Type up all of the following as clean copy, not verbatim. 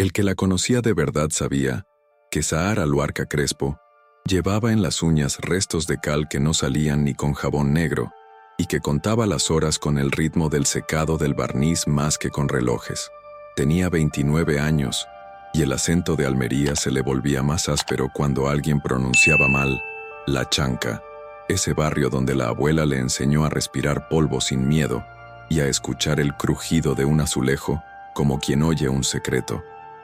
El que la conocía de verdad sabía que Sahara Luarca Crespo llevaba en las uñas restos de cal que no salían ni con jabón negro y que contaba las horas con el ritmo del secado del barniz más que con relojes. Tenía 29 años y el acento de Almería se le volvía más áspero cuando alguien pronunciaba mal La Chanca, ese barrio donde la abuela le enseñó a respirar polvo sin miedo y a escuchar el crujido de un azulejo como quien oye un secreto.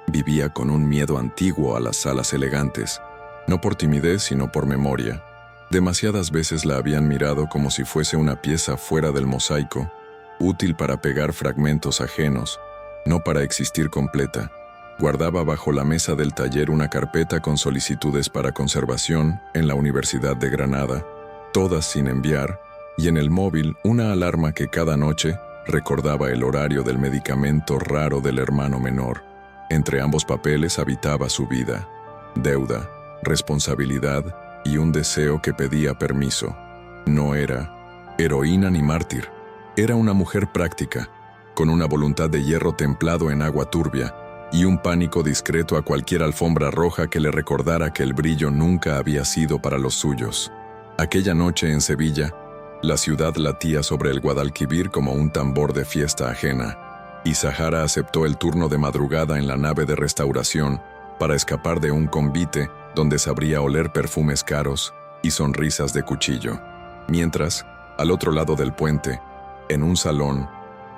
Vivía con un miedo antiguo a las salas elegantes, no por timidez sino por memoria. Demasiadas veces la habían mirado como si fuese una pieza fuera del mosaico, útil para pegar fragmentos ajenos, no para existir completa. Guardaba bajo la mesa del taller una carpeta con solicitudes para conservación en la Universidad de Granada, todas sin enviar, y en el móvil una alarma que cada noche recordaba el horario del medicamento raro del hermano menor. Entre ambos papeles habitaba su vida, deuda, responsabilidad y un deseo que pedía permiso. No era heroína ni mártir, era una mujer práctica, con una voluntad de hierro templado en agua turbia y un pánico discreto a cualquier alfombra roja que le recordara que el brillo nunca había sido para los suyos. Aquella noche en Sevilla, la ciudad latía sobre el Guadalquivir como un tambor de fiesta ajena, y Sahara aceptó el turno de madrugada en la nave de restauración para escapar de un convite donde sabría oler perfumes caros y sonrisas de cuchillo. Mientras, al otro lado del puente, en un salón,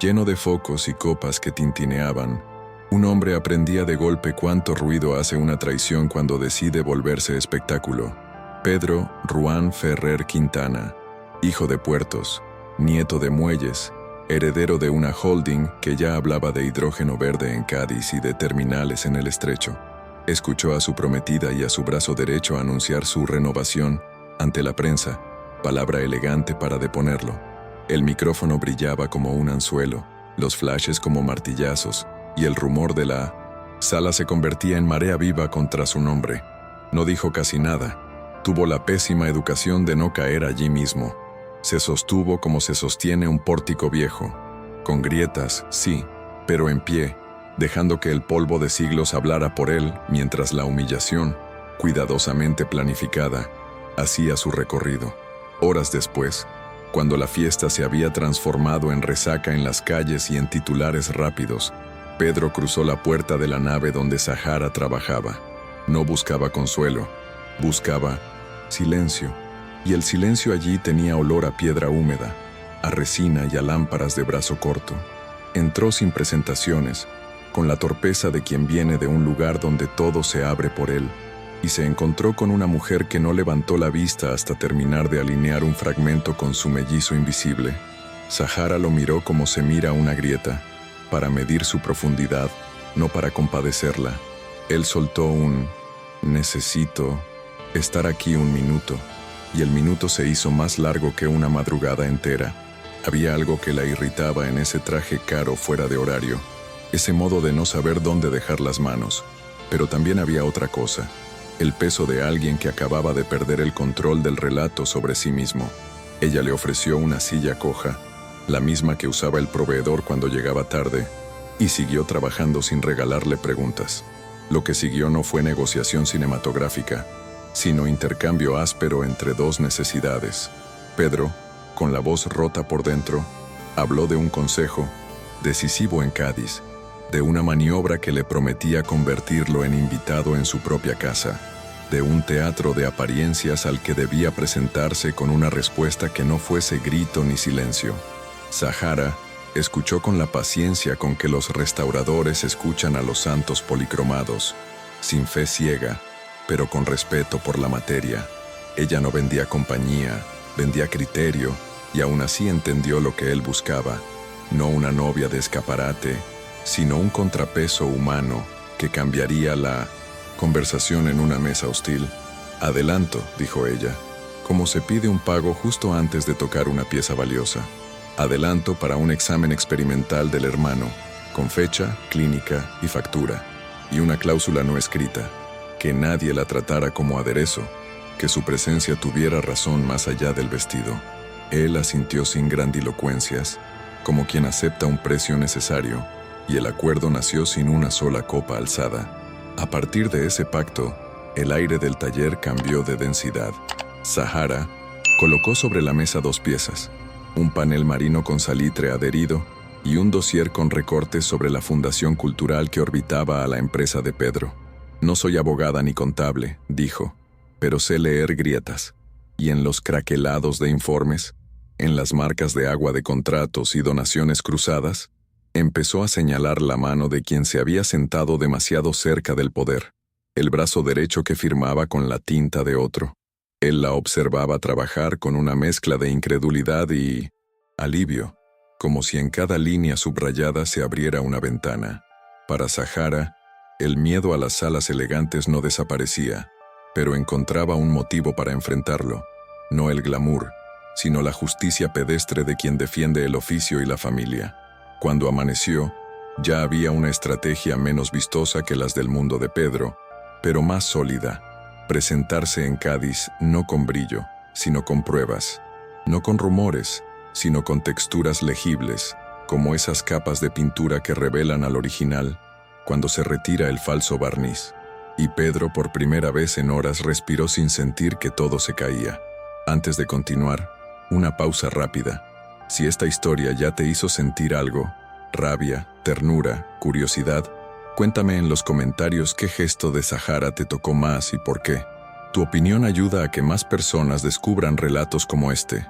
lleno de focos y copas que tintineaban, un hombre aprendía de golpe cuánto ruido hace una traición cuando decide volverse espectáculo. Pedro Ruán Ferrer Quintana, hijo de puertos, nieto de muelles, heredero de una holding que ya hablaba de hidrógeno verde en Cádiz y de terminales en el estrecho. Escuchó a su prometida y a su brazo derecho anunciar su renovación ante la prensa, palabra elegante para deponerlo. El micrófono brillaba como un anzuelo, los flashes como martillazos, y el rumor de la sala se convertía en marea viva contra su nombre. No dijo casi nada. Tuvo la pésima educación de no caer allí mismo. Se sostuvo como se sostiene un pórtico viejo, con grietas, sí, pero en pie, dejando que el polvo de siglos hablara por él mientras la humillación, cuidadosamente planificada, hacía su recorrido. Horas después, cuando la fiesta se había transformado en resaca en las calles y en titulares rápidos, Pedro cruzó la puerta de la nave donde Sahara trabajaba. No buscaba consuelo, buscaba silencio, y el silencio allí tenía olor a piedra húmeda, a resina y a lámparas de brazo corto. Entró sin presentaciones, con la torpeza de quien viene de un lugar donde todo se abre por él, y se encontró con una mujer que no levantó la vista hasta terminar de alinear un fragmento con su mellizo invisible. Sahara lo miró como se mira una grieta, para medir su profundidad, no para compadecerla. Él soltó un «necesito estar aquí un minuto», y el minuto se hizo más largo que una madrugada entera. Había algo que la irritaba en ese traje caro fuera de horario, ese modo de no saber dónde dejar las manos. Pero también había otra cosa, el peso de alguien que acababa de perder el control del relato sobre sí mismo. Ella le ofreció una silla coja, la misma que usaba el proveedor cuando llegaba tarde, y siguió trabajando sin regalarle preguntas. Lo que siguió no fue negociación cinematográfica, sino intercambio áspero entre dos necesidades. Pedro, con la voz rota por dentro, habló de un consejo, decisivo en Cádiz, de una maniobra que le prometía convertirlo en invitado en su propia casa, de un teatro de apariencias al que debía presentarse con una respuesta que no fuese grito ni silencio. Sahara escuchó con la paciencia con que los restauradores escuchan a los santos policromados, sin fe ciega, pero con respeto por la materia. Ella no vendía compañía, vendía criterio, y aún así entendió lo que él buscaba, no una novia de escaparate, sino un contrapeso humano que cambiaría la conversación en una mesa hostil. «Adelanto», dijo ella, como se pide un pago justo antes de tocar una pieza valiosa. «Adelanto para un examen experimental del hermano, con fecha, clínica y factura, y una cláusula no escrita, que nadie la tratara como aderezo, que su presencia tuviera razón más allá del vestido». Él asintió sin grandilocuencias, como quien acepta un precio necesario, y el acuerdo nació sin una sola copa alzada. A partir de ese pacto, el aire del taller cambió de densidad. Zahara colocó sobre la mesa 2 piezas, un panel marino con salitre adherido y un dossier con recortes sobre la fundación cultural que orbitaba a la empresa de Pedro. «No soy abogada ni contable», dijo, «pero sé leer grietas, y en los craquelados de informes, en las marcas de agua de contratos y donaciones cruzadas, empezó a señalar la mano de quien se había sentado demasiado cerca del poder, el brazo derecho que firmaba con la tinta de otro. Él la observaba trabajar con una mezcla de incredulidad y alivio, como si en cada línea subrayada se abriera una ventana. Para Zahara, el miedo a las salas elegantes no desaparecía, pero encontraba un motivo para enfrentarlo, no el glamour, sino la justicia pedestre de quien defiende el oficio y la familia. Cuando amaneció, ya había una estrategia menos vistosa que las del mundo de Pedro, pero más sólida. Presentarse en Cádiz no con brillo, sino con pruebas, no con rumores, sino con texturas legibles, como esas capas de pintura que revelan al original cuando se retira el falso barniz. Y Pedro por primera vez en horas respiró sin sentir que todo se caía. Antes de continuar, una pausa rápida. Si esta historia ya te hizo sentir algo, rabia, ternura, curiosidad, cuéntame en los comentarios qué gesto de Zahara te tocó más y por qué. Tu opinión ayuda a que más personas descubran relatos como este.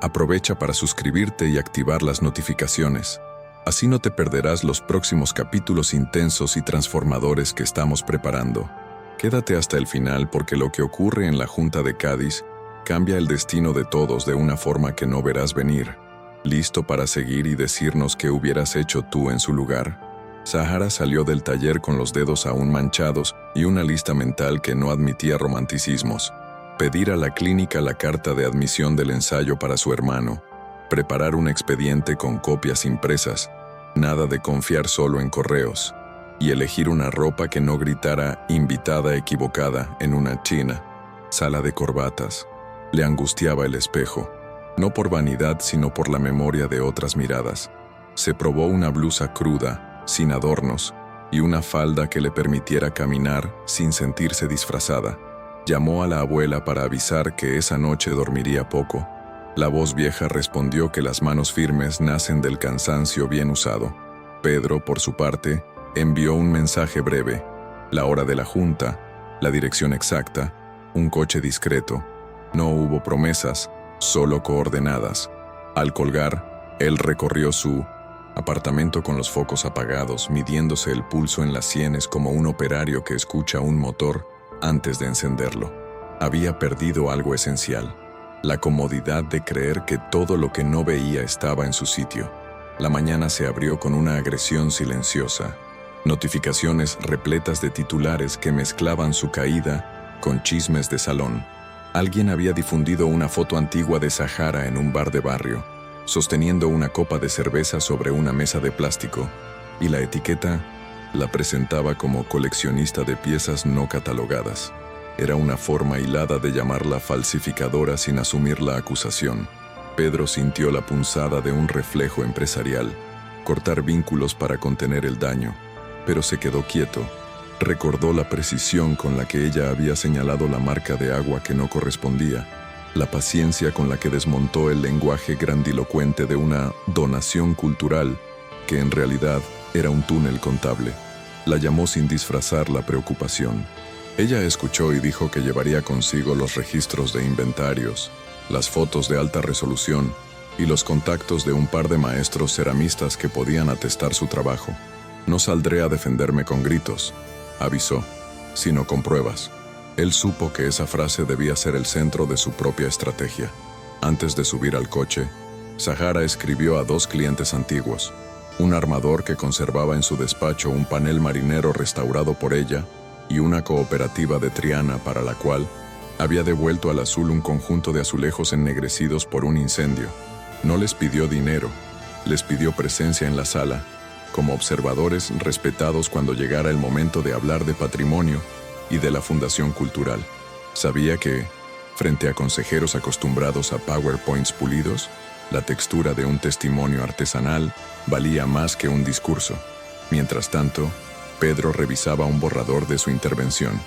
Aprovecha para suscribirte y activar las notificaciones. Así no te perderás los próximos capítulos intensos y transformadores que estamos preparando. Quédate hasta el final porque lo que ocurre en la Junta de Cádiz cambia el destino de todos de una forma que no verás venir. ¿Listo para seguir y decirnos qué hubieras hecho tú en su lugar? Zahara salió del taller con los dedos aún manchados y una lista mental que no admitía romanticismos. Pedir a la clínica la carta de admisión del ensayo para su hermano. Preparar un expediente con copias impresas. Nada de confiar solo en correos. Y elegir una ropa que no gritara «invitada equivocada» en una china. Sala de corbatas. Le angustiaba el espejo. No por vanidad, sino por la memoria de otras miradas. Se probó una blusa cruda, sin adornos, y una falda que le permitiera caminar sin sentirse disfrazada. Llamó a la abuela para avisar que esa noche dormiría poco. La voz vieja respondió que las manos firmes nacen del cansancio bien usado. Pedro, por su parte, envió un mensaje breve: la hora de la junta, la dirección exacta, un coche discreto. No hubo promesas, solo coordenadas. Al colgar, él recorrió su apartamento con los focos apagados, midiéndose el pulso en las sienes como un operario que escucha un motor antes de encenderlo. Había perdido algo esencial: la comodidad de creer que todo lo que no veía estaba en su sitio. La mañana se abrió con una agresión silenciosa. Notificaciones repletas de titulares que mezclaban su caída con chismes de salón. Alguien había difundido una foto antigua de Zahara en un bar de barrio, sosteniendo una copa de cerveza sobre una mesa de plástico, y la etiqueta la presentaba como coleccionista de piezas no catalogadas. Era una forma hilada de llamarla falsificadora sin asumir la acusación. Pedro sintió la punzada de un reflejo empresarial, cortar vínculos para contener el daño, pero se quedó quieto. Recordó la precisión con la que ella había señalado la marca de agua que no correspondía, la paciencia con la que desmontó el lenguaje grandilocuente de una donación cultural que en realidad era un túnel contable. La llamó sin disfrazar la preocupación. Ella escuchó y dijo que llevaría consigo los registros de inventarios, las fotos de alta resolución y los contactos de un par de maestros ceramistas que podían atestar su trabajo. «No saldré a defenderme con gritos», avisó, «sino con pruebas». Él supo que esa frase debía ser el centro de su propia estrategia. Antes de subir al coche, Zahara escribió a 2 clientes antiguos, un armador que conservaba en su despacho un panel marinero restaurado por ella y una cooperativa de Triana para la cual había devuelto al azul un conjunto de azulejos ennegrecidos por un incendio. No les pidió dinero, les pidió presencia en la sala, como observadores respetados cuando llegara el momento de hablar de patrimonio y de la Fundación Cultural. Sabía que, frente a consejeros acostumbrados a PowerPoints pulidos, la textura de un testimonio artesanal valía más que un discurso. Mientras tanto, Pedro revisaba un borrador de su intervención.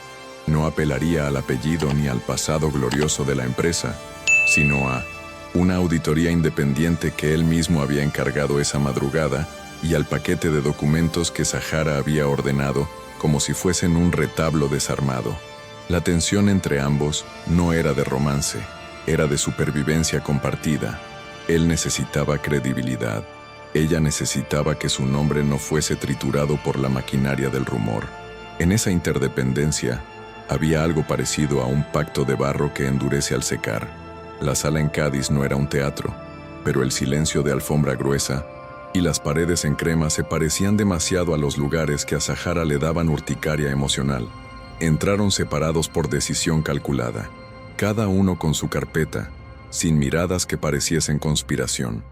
No apelaría al apellido ni al pasado glorioso de la empresa, sino a una auditoría independiente que él mismo había encargado esa madrugada y al paquete de documentos que Zahara había ordenado como si fuesen un retablo desarmado. La tensión entre ambos no era de romance, era de supervivencia compartida. Él necesitaba credibilidad. Ella necesitaba que su nombre no fuese triturado por la maquinaria del rumor. En esa interdependencia había algo parecido a un pacto de barro que endurece al secar. La sala en Cádiz no era un teatro, pero el silencio de alfombra gruesa y las paredes en crema se parecían demasiado a los lugares que a Zahara le daban urticaria emocional. Entraron separados por decisión calculada, cada uno con su carpeta, sin miradas que pareciesen conspiración.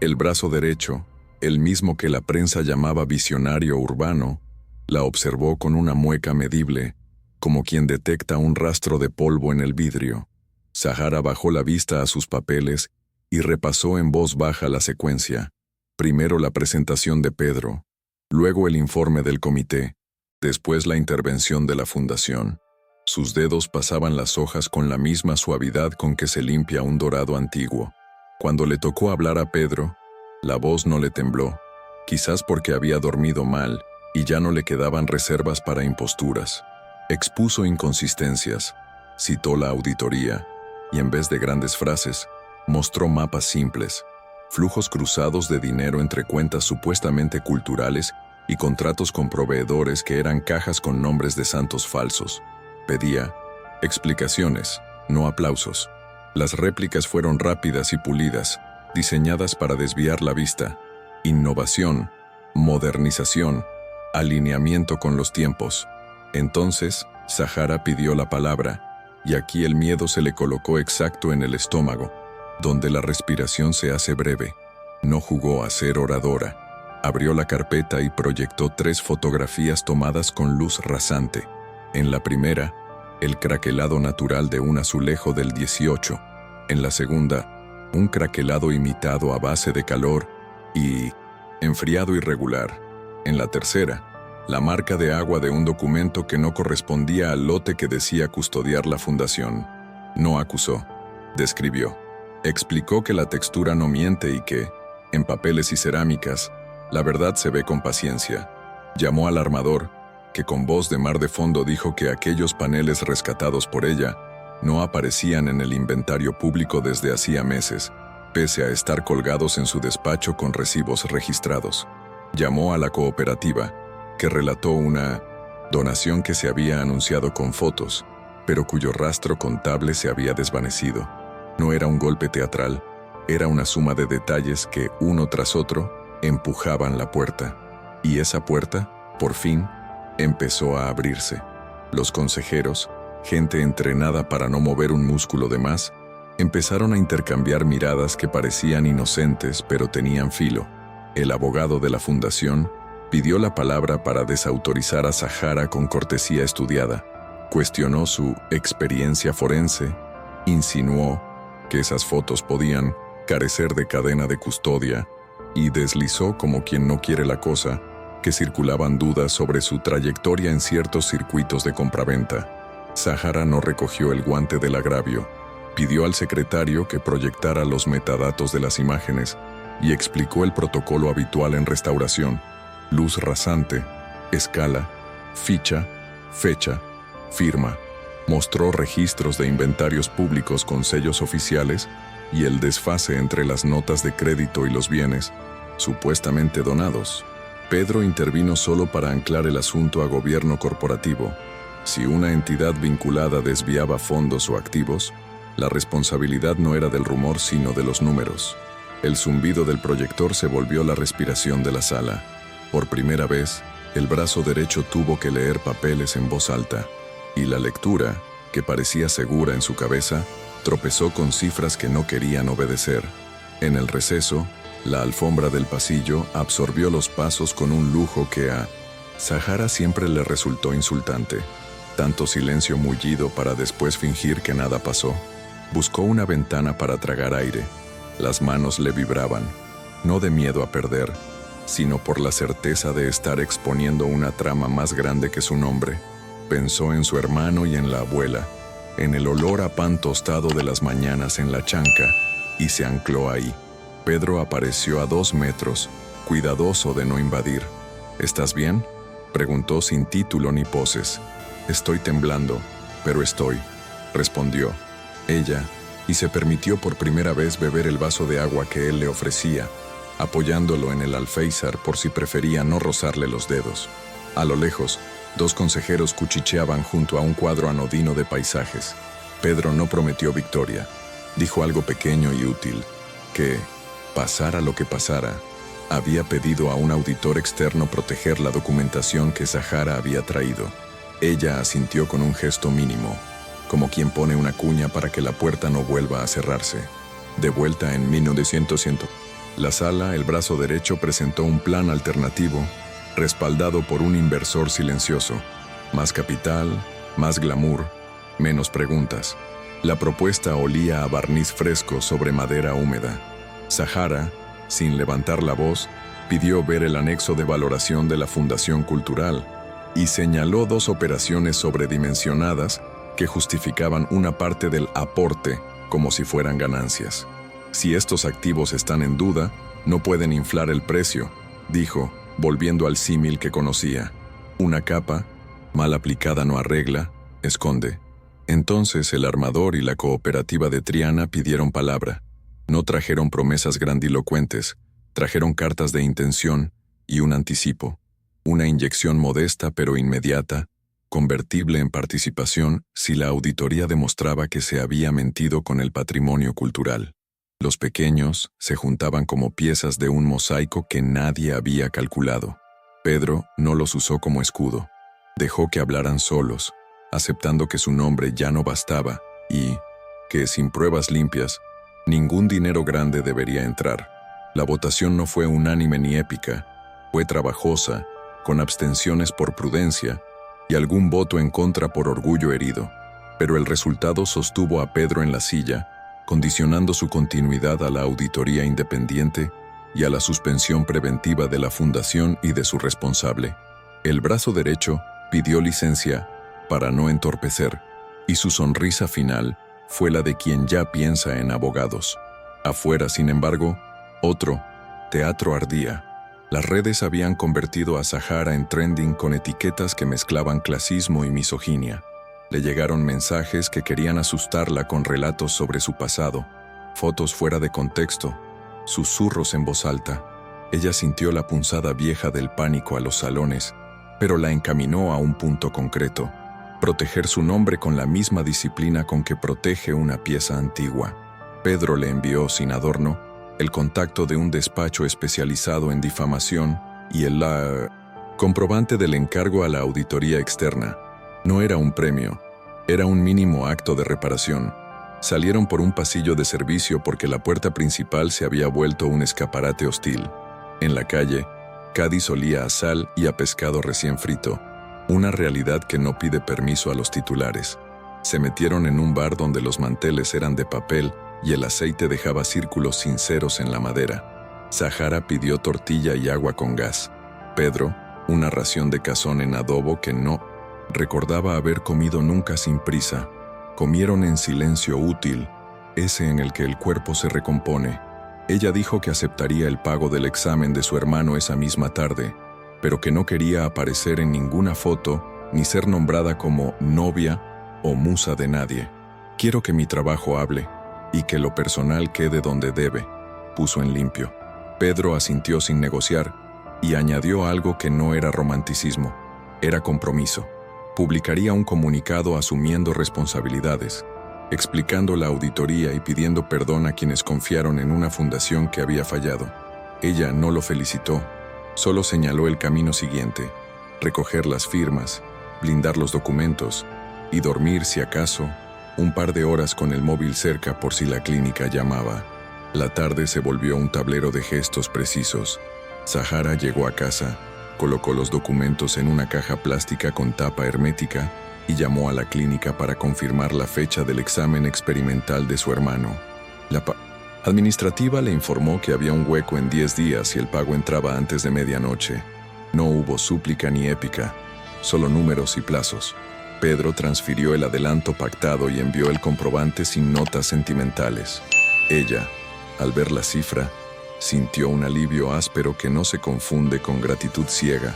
El brazo derecho, el mismo que la prensa llamaba visionario urbano, la observó con una mueca medible, como quien detecta un rastro de polvo en el vidrio. Zahara bajó la vista a sus papeles y repasó en voz baja la secuencia. Primero la presentación de Pedro, luego el informe del comité, después la intervención de la fundación. Sus dedos pasaban las hojas con la misma suavidad con que se limpia un dorado antiguo. Cuando le tocó hablar a Pedro, la voz no le tembló, quizás porque había dormido mal y ya no le quedaban reservas para imposturas. Expuso inconsistencias, citó la auditoría y en vez de grandes frases, mostró mapas simples, flujos cruzados de dinero entre cuentas supuestamente culturales y contratos con proveedores que eran cajas con nombres de santos falsos. Pedía explicaciones, no aplausos. Las réplicas fueron rápidas y pulidas, diseñadas para desviar la vista. Innovación, modernización, alineamiento con los tiempos. Entonces, Zahara pidió la palabra, y aquí el miedo se le colocó exacto en el estómago, donde la respiración se hace breve. No jugó a ser oradora. Abrió la carpeta y proyectó 3 fotografías tomadas con luz rasante. En la primera, el craquelado natural de un azulejo del 18. En la segunda, un craquelado imitado a base de calor y enfriado irregular. En la tercera, la marca de agua de un documento que no correspondía al lote que decía custodiar la fundación. No acusó, describió. Explicó que la textura no miente y que, en papeles y cerámicas, la verdad se ve con paciencia. Llamó al armador, que con voz de mar de fondo dijo que aquellos paneles rescatados por ella no aparecían en el inventario público desde hacía meses, pese a estar colgados en su despacho con recibos registrados. Llamó a la cooperativa, que relató una donación que se había anunciado con fotos, pero cuyo rastro contable se había desvanecido. No era un golpe teatral, era una suma de detalles que, uno tras otro, empujaban la puerta. Y esa puerta, por fin, empezó a abrirse. Los consejeros, gente entrenada para no mover un músculo de más, empezaron a intercambiar miradas que parecían inocentes pero tenían filo. El abogado de la fundación pidió la palabra para desautorizar a Zahara con cortesía estudiada. Cuestionó su experiencia forense, insinuó que esas fotos podían carecer de cadena de custodia y deslizó como quien no quiere la cosa que circulaban dudas sobre su trayectoria en ciertos circuitos de compraventa. Zahara no recogió el guante del agravio, pidió al secretario que proyectara los metadatos de las imágenes y explicó el protocolo habitual en restauración: luz rasante, escala, ficha, fecha, firma. Mostró registros de inventarios públicos con sellos oficiales y el desfase entre las notas de crédito y los bienes, supuestamente donados. Pedro intervino solo para anclar el asunto a gobierno corporativo. Si una entidad vinculada desviaba fondos o activos, la responsabilidad no era del rumor sino de los números. El zumbido del proyector se volvió la respiración de la sala. Por primera vez, el brazo derecho tuvo que leer papeles en voz alta, y la lectura, que parecía segura en su cabeza, tropezó con cifras que no querían obedecer. En el receso, la alfombra del pasillo absorbió los pasos con un lujo que a Zahara siempre le resultó insultante. Tanto silencio mullido para después fingir que nada pasó. Buscó una ventana para tragar aire. Las manos le vibraban, no de miedo a perder, sino por la certeza de estar exponiendo una trama más grande que su nombre. Pensó en su hermano y en la abuela, en el olor a pan tostado de las mañanas en la chanca, y se ancló ahí. Pedro apareció a 2 metros, cuidadoso de no invadir. ¿Estás bien?, preguntó sin título ni poses. «Estoy temblando, pero estoy», respondió ella, y se permitió por primera vez beber el vaso de agua que él le ofrecía, apoyándolo en el alféizar por si prefería no rozarle los dedos. A lo lejos, 2 consejeros cuchicheaban junto a un cuadro anodino de paisajes. Pedro no prometió victoria. Dijo algo pequeño y útil, que, pasara lo que pasara, había pedido a un auditor externo proteger la documentación que Zahara había traído. Ella asintió con un gesto mínimo, como quien pone una cuña para que la puerta no vuelva a cerrarse. De vuelta en 1900, la sala, el brazo derecho, presentó un plan alternativo, respaldado por un inversor silencioso. Más capital, más glamour, menos preguntas. La propuesta olía a barniz fresco sobre madera húmeda. Zahara, sin levantar la voz, pidió ver el anexo de valoración de la Fundación Cultural y señaló 2 operaciones sobredimensionadas que justificaban una parte del aporte como si fueran ganancias. Si estos activos están en duda, no pueden inflar el precio, dijo, volviendo al símil que conocía. Una capa, mal aplicada no arregla, esconde. Entonces el armador y la cooperativa de Triana pidieron palabra. No trajeron promesas grandilocuentes, trajeron cartas de intención y un anticipo. Una inyección modesta pero inmediata, convertible en participación si la auditoría demostraba que se había mentido con el patrimonio cultural. Los pequeños se juntaban como piezas de un mosaico que nadie había calculado. Pedro no los usó como escudo. Dejó que hablaran solos, aceptando que su nombre ya no bastaba y que, sin pruebas limpias, ningún dinero grande debería entrar. La votación no fue unánime ni épica, fue trabajosa, con abstenciones por prudencia y algún voto en contra por orgullo herido. Pero el resultado sostuvo a Pedro en la silla, condicionando su continuidad a la auditoría independiente y a la suspensión preventiva de la fundación y de su responsable. El brazo derecho pidió licencia para no entorpecer, y su sonrisa final fue la de quien ya piensa en abogados. Afuera, sin embargo, otro teatro ardía. Las redes habían convertido a Zahara en trending con etiquetas que mezclaban clasismo y misoginia. Le llegaron mensajes que querían asustarla con relatos sobre su pasado, fotos fuera de contexto, susurros en voz alta. Ella sintió la punzada vieja del pánico a los salones, pero la encaminó a un punto concreto: proteger su nombre con la misma disciplina con que protege una pieza antigua. Pedro le envió, sin adorno, el contacto de un despacho especializado en difamación y el comprobante del encargo a la auditoría externa. No era un premio, era un mínimo acto de reparación. Salieron por un pasillo de servicio porque la puerta principal se había vuelto un escaparate hostil. En la calle, Cádiz olía a sal y a pescado recién frito, una realidad que no pide permiso a los titulares. Se metieron en un bar donde los manteles eran de papel y el aceite dejaba círculos sinceros en la madera. Zahara pidió tortilla y agua con gas. Pedro, una ración de cazón en adobo que no recordaba haber comido nunca sin prisa. Comieron en silencio útil, ese en el que el cuerpo se recompone. Ella dijo que aceptaría el pago del examen de su hermano esa misma tarde, pero que no quería aparecer en ninguna foto ni ser nombrada como novia o musa de nadie. «Quiero que mi trabajo hable y que lo personal quede donde debe», puso en limpio. Pedro asintió sin negociar y añadió algo que no era romanticismo, era compromiso. Publicaría un comunicado asumiendo responsabilidades, explicando la auditoría y pidiendo perdón a quienes confiaron en una fundación que había fallado. Ella no lo felicitó, solo señaló el camino siguiente: recoger las firmas, blindar los documentos y dormir, si acaso, un par de horas con el móvil cerca por si la clínica llamaba. La tarde se volvió un tablero de gestos precisos. Zahara llegó a casa, colocó los documentos en una caja plástica con tapa hermética y llamó a la clínica para confirmar la fecha del examen experimental de su hermano. Administrativa le informó que había un hueco en 10 días y el pago entraba antes de medianoche. No hubo súplica ni épica, solo números y plazos. Pedro transfirió el adelanto pactado y envió el comprobante sin notas sentimentales. Ella, al ver la cifra, sintió un alivio áspero que no se confunde con gratitud ciega.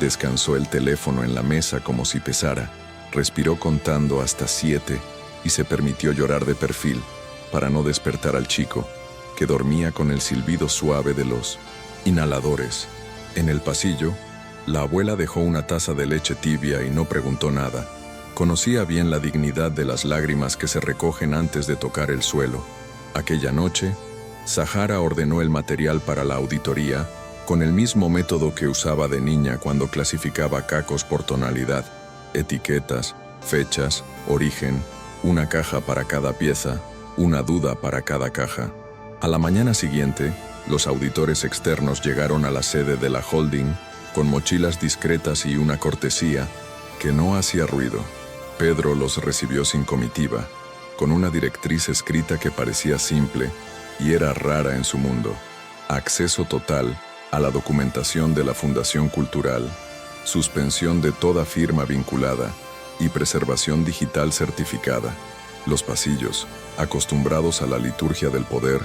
Descansó el teléfono en la mesa como si pesara, respiró contando hasta 7 y se permitió llorar de perfil para no despertar al chico, que dormía con el silbido suave de los inhaladores. En el pasillo, la abuela dejó una taza de leche tibia y no preguntó nada. Conocía bien la dignidad de las lágrimas que se recogen antes de tocar el suelo. Aquella noche, Zahara ordenó el material para la auditoría con el mismo método que usaba de niña cuando clasificaba cacos por tonalidad: etiquetas, fechas, origen, una caja para cada pieza, una duda para cada caja. A la mañana siguiente, los auditores externos llegaron a la sede de la holding con mochilas discretas y una cortesía que no hacía ruido. Pedro los recibió sin comitiva, con una directriz escrita que parecía simple y era rara en su mundo: acceso total a la documentación de la Fundación Cultural, suspensión de toda firma vinculada y preservación digital certificada. Los pasillos, acostumbrados a la liturgia del poder,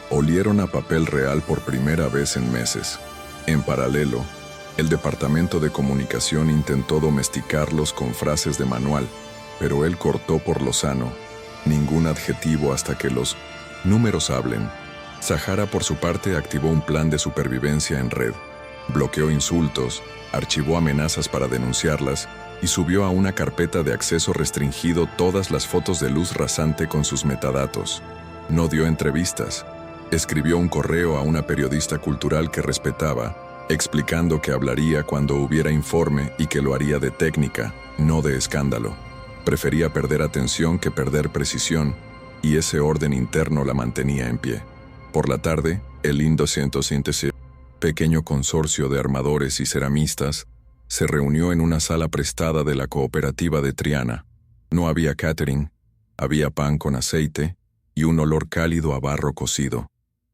olieron a papel real por primera vez en meses. En paralelo, el Departamento de Comunicación intentó domesticarlos con frases de manual, pero él cortó por lo sano: ningún adjetivo hasta que los números hablen. Zahara, por su parte, activó un plan de supervivencia en red. Bloqueó insultos, archivó amenazas para denunciarlas y subió a una carpeta de acceso restringido todas las fotos de luz rasante con sus metadatos. No dio entrevistas. Escribió un correo a una periodista cultural que respetaba, explicando que hablaría cuando hubiera informe y que lo haría de técnica, no de escándalo. Prefería perder atención que perder precisión, y ese orden interno la mantenía en pie. Por la tarde, el Indo-100, pequeño consorcio de armadores y ceramistas, se reunió en una sala prestada de la cooperativa de Triana. No había catering, había pan con aceite y un olor cálido a barro cocido.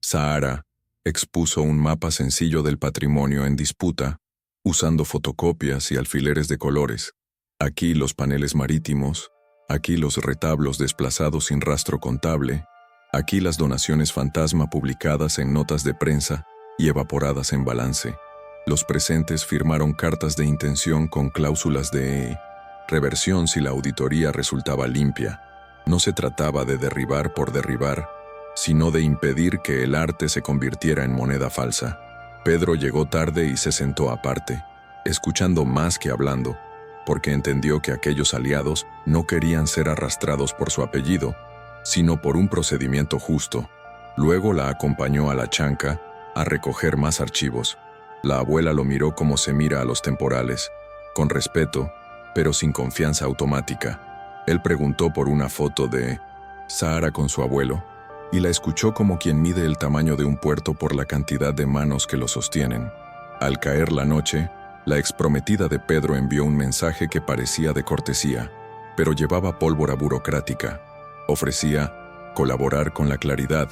Zahara expuso un mapa sencillo del patrimonio en disputa, usando fotocopias y alfileres de colores. Aquí los paneles marítimos, aquí los retablos desplazados sin rastro contable, aquí las donaciones fantasma publicadas en notas de prensa y evaporadas en balance. Los presentes firmaron cartas de intención con cláusulas de reversión si la auditoría resultaba limpia. No se trataba de derribar por derribar, sino de impedir que el arte se convirtiera en moneda falsa. Pedro llegó tarde y se sentó aparte, escuchando más que hablando, porque entendió que aquellos aliados no querían ser arrastrados por su apellido, sino por un procedimiento justo. Luego la acompañó a la chanca a recoger más archivos. La abuela lo miró como se mira a los temporales, con respeto, pero sin confianza automática. Él preguntó por una foto de Zahara con su abuelo, y la escuchó como quien mide el tamaño de un puerto por la cantidad de manos que lo sostienen. Al caer la noche, la exprometida de Pedro envió un mensaje que parecía de cortesía, pero llevaba pólvora burocrática. Ofrecía colaborar con la claridad,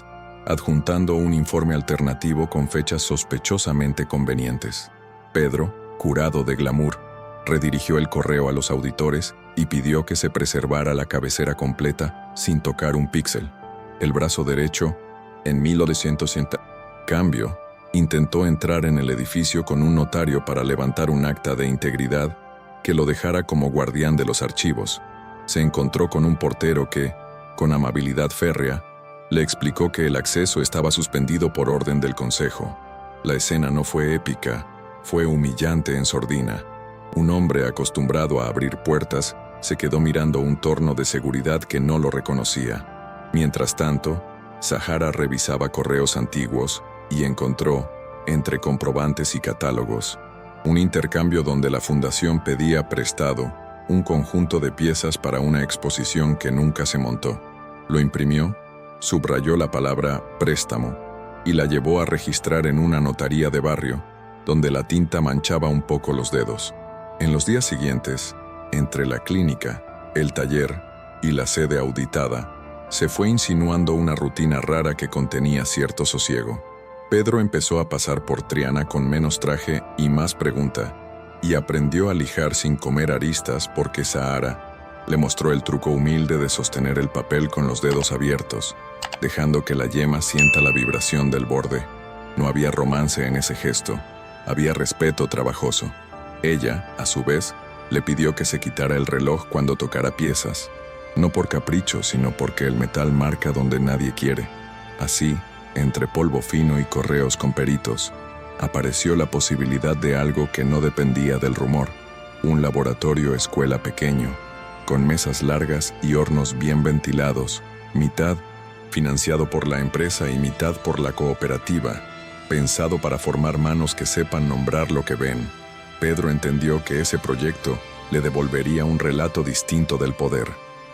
adjuntando un informe alternativo con fechas sospechosamente convenientes. Pedro, curado de glamour, redirigió el correo a los auditores y pidió que se preservara la cabecera completa sin tocar un píxel. El brazo derecho, en 1900, cambio, intentó entrar en el edificio con un notario para levantar un acta de integridad que lo dejara como guardián de los archivos. Se encontró con un portero que, con amabilidad férrea, le explicó que el acceso estaba suspendido por orden del consejo. La escena no fue épica, fue humillante en sordina. Un hombre acostumbrado a abrir puertas se quedó mirando un torno de seguridad que no lo reconocía. Mientras tanto, Zahara revisaba correos antiguos y encontró, entre comprobantes y catálogos, un intercambio donde la fundación pedía prestado un conjunto de piezas para una exposición que nunca se montó. Lo imprimió, subrayó la palabra préstamo y la llevó a registrar en una notaría de barrio, donde la tinta manchaba un poco los dedos. En los días siguientes, entre la clínica, el taller y la sede auditada, Se fue insinuando una rutina rara que contenía cierto sosiego. Pedro empezó a pasar por Triana con menos traje y más pregunta, y aprendió a lijar sin comer aristas porque Sahara le mostró el truco humilde de sostener el papel con los dedos abiertos, dejando que la yema sienta la vibración del borde. No había romance en ese gesto, había respeto trabajoso. Ella, a su vez, le pidió que se quitara el reloj cuando tocara piezas, no por capricho, sino porque el metal marca donde nadie quiere. Así, entre polvo fino y correos con peritos, apareció la posibilidad de algo que no dependía del rumor, un laboratorio escuela pequeño, con mesas largas y hornos bien ventilados, mitad financiado por la empresa y mitad por la cooperativa, pensado para formar manos que sepan nombrar lo que ven. Pedro entendió que ese proyecto le devolvería un relato distinto del poder,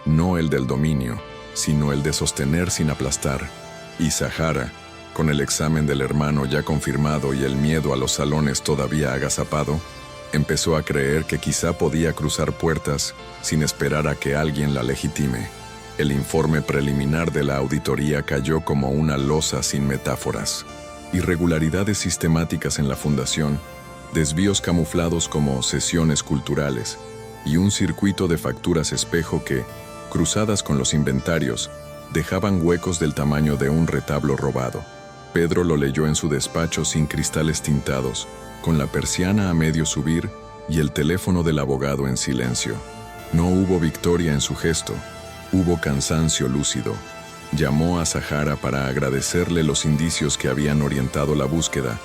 no el del dominio, sino el de sostener sin aplastar. Y Sahara, con el examen del hermano ya confirmado y el miedo a los salones todavía agazapado, empezó a creer que quizá podía cruzar puertas sin esperar a que alguien la legitime. El informe preliminar de la auditoría cayó como una losa sin metáforas. Irregularidades sistemáticas en la fundación, desvíos camuflados como sesiones culturales y un circuito de facturas espejo que, cruzadas con los inventarios, dejaban huecos del tamaño de un retablo robado. Pedro lo leyó en su despacho sin cristales tintados, con la persiana a medio subir y el teléfono del abogado en silencio. No hubo victoria en su gesto, hubo cansancio lúcido. Llamó a Sahara para agradecerle los indicios que habían orientado la búsqueda,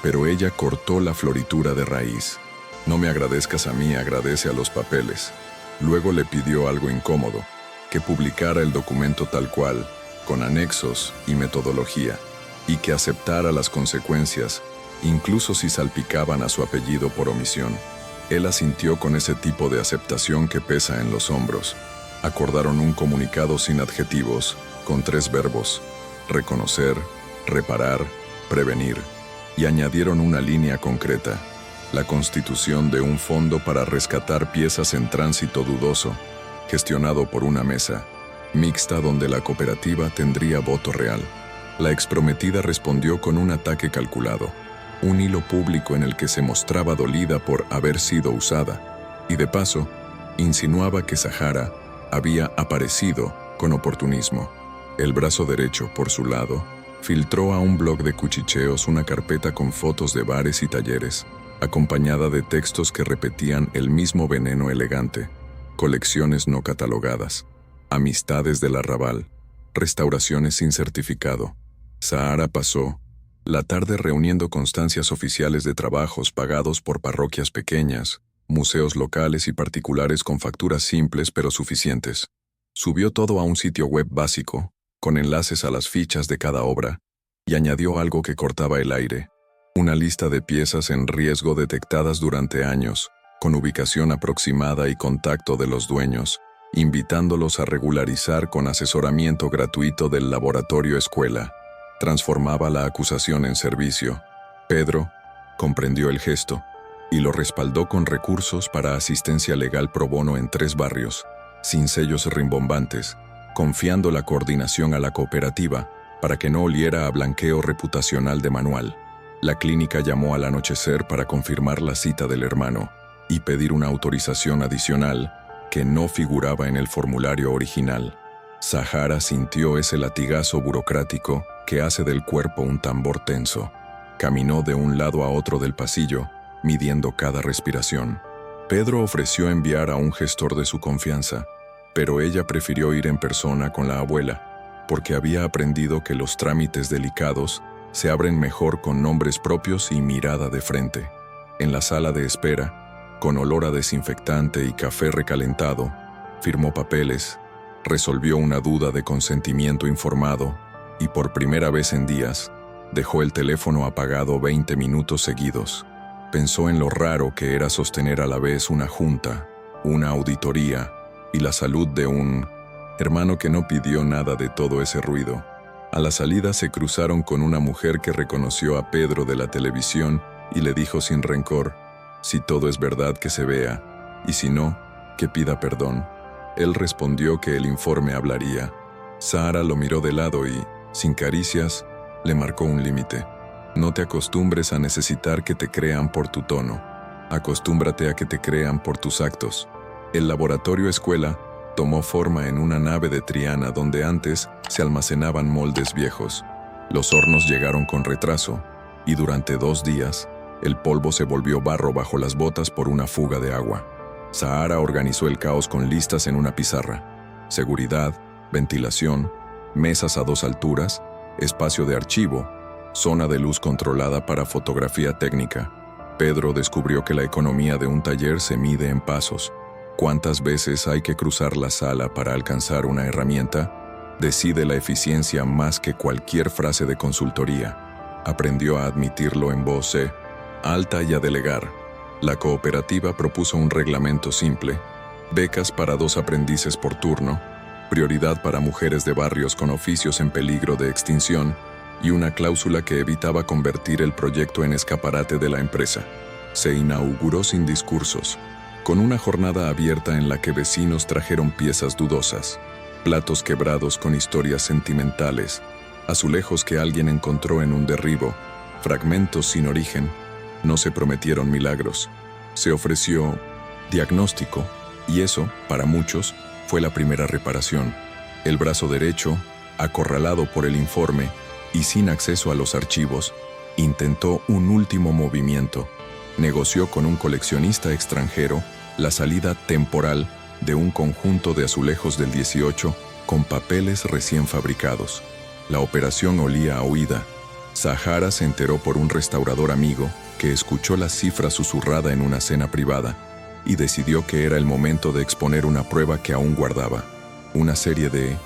pero ella cortó la floritura de raíz. No me agradezcas a mí, agradece a los papeles. Luego le pidió algo incómodo, que publicara el documento tal cual, con anexos y metodología, y que aceptara las consecuencias, incluso si salpicaban a su apellido por omisión. Él asintió con ese tipo de aceptación que pesa en los hombros. Acordaron un comunicado sin adjetivos, con 3 verbos: reconocer, reparar, prevenir, y añadieron una línea concreta: la constitución de un fondo para rescatar piezas en tránsito dudoso, gestionado por una mesa mixta donde la cooperativa tendría voto real. La exprometida respondió con un ataque calculado, un hilo público en el que se mostraba dolida por haber sido usada, y de paso, insinuaba que Sahara había aparecido con oportunismo. El brazo derecho, por su lado, filtró a un blog de cuchicheos una carpeta con fotos de bares y talleres, acompañada de textos que repetían el mismo veneno elegante: colecciones no catalogadas, amistades del arrabal, restauraciones sin certificado. Sahara pasó la tarde reuniendo constancias oficiales de trabajos pagados por parroquias pequeñas, museos locales y particulares con facturas simples pero suficientes. Subió todo a un sitio web básico, con enlaces a las fichas de cada obra, y añadió algo que cortaba el aire: una lista de piezas en riesgo detectadas durante años, con ubicación aproximada y contacto de los dueños, invitándolos a regularizar con asesoramiento gratuito del laboratorio escuela. Transformaba la acusación en servicio. Pedro comprendió el gesto y lo respaldó con recursos para asistencia legal pro bono en 3 barrios, sin sellos rimbombantes, confiando la coordinación a la cooperativa para que no oliera a blanqueo reputacional de manual. La clínica llamó al anochecer para confirmar la cita del hermano y pedir una autorización adicional que no figuraba en el formulario original. Sahara sintió ese latigazo burocrático que hace del cuerpo un tambor tenso. Caminó de un lado a otro del pasillo, midiendo cada respiración. Pedro ofreció enviar a un gestor de su confianza, pero ella prefirió ir en persona con la abuela, porque había aprendido que los trámites delicados se abren mejor con nombres propios y mirada de frente. En la sala de espera, con olor a desinfectante y café recalentado, firmó papeles, resolvió una duda de consentimiento informado y, por primera vez en días, dejó el teléfono apagado 20 minutos seguidos. Pensó en lo raro que era sostener a la vez una junta, una auditoría y la salud de un hermano que no pidió nada de todo ese ruido. A la salida se cruzaron con una mujer que reconoció a Pedro de la televisión y le dijo sin rencor: si todo es verdad, que se vea, y si no, que pida perdón. Él respondió que el informe hablaría. Sahara lo miró de lado y, sin caricias, le marcó un límite. No te acostumbres a necesitar que te crean por tu tono. Acostúmbrate a que te crean por tus actos. El laboratorio escuela tomó forma en una nave de Triana donde antes se almacenaban moldes viejos. Los hornos llegaron con retraso, y durante 2 días, el polvo se volvió barro bajo las botas por una fuga de agua. Sahara organizó el caos con listas en una pizarra. Seguridad, ventilación, mesas a 2 alturas, espacio de archivo, zona de luz controlada para fotografía técnica. Pedro descubrió que la economía de un taller se mide en pasos. ¿Cuántas veces hay que cruzar la sala para alcanzar una herramienta? Decide la eficiencia más que cualquier frase de consultoría. Aprendió a admitirlo en voz alta y a delegar. La cooperativa propuso un reglamento simple: becas para 2 aprendices por turno, prioridad para mujeres de barrios con oficios en peligro de extinción y una cláusula que evitaba convertir el proyecto en escaparate de la empresa. Se inauguró sin discursos, con una jornada abierta en la que vecinos trajeron piezas dudosas, platos quebrados con historias sentimentales, azulejos que alguien encontró en un derribo, fragmentos sin origen. No se prometieron milagros. Se ofreció diagnóstico, y eso, para muchos, fue la primera reparación. El brazo derecho, acorralado por el informe y sin acceso a los archivos, intentó un último movimiento. Negoció con un coleccionista extranjero la salida temporal de un conjunto de azulejos del 18 con papeles recién fabricados. La operación olía a huida. Sahara se enteró por un restaurador amigo que escuchó la cifra susurrada en una cena privada y decidió que era el momento de exponer una prueba que aún guardaba. Una serie de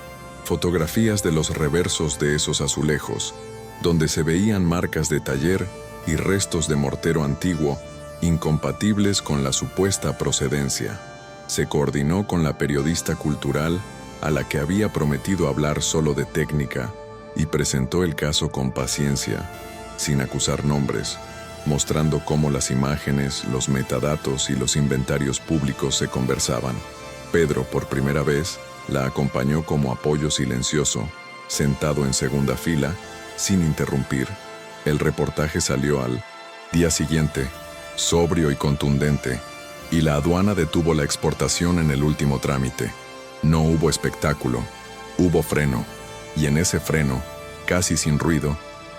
fotografías de los reversos de esos azulejos, donde se veían marcas de taller y restos de mortero antiguo, incompatibles con la supuesta procedencia. Se coordinó con la periodista cultural a la que había prometido hablar solo de técnica y presentó el caso con paciencia, sin acusar nombres, mostrando cómo las imágenes, los metadatos y los inventarios públicos se conversaban. Pedro, por primera vez, la acompañó como apoyo silencioso, sentado en segunda fila, sin interrumpir. El reportaje salió al día siguiente, sobrio y contundente, y la aduana detuvo la exportación en el último trámite. No hubo espectáculo, hubo freno, y en ese freno, casi sin ruido,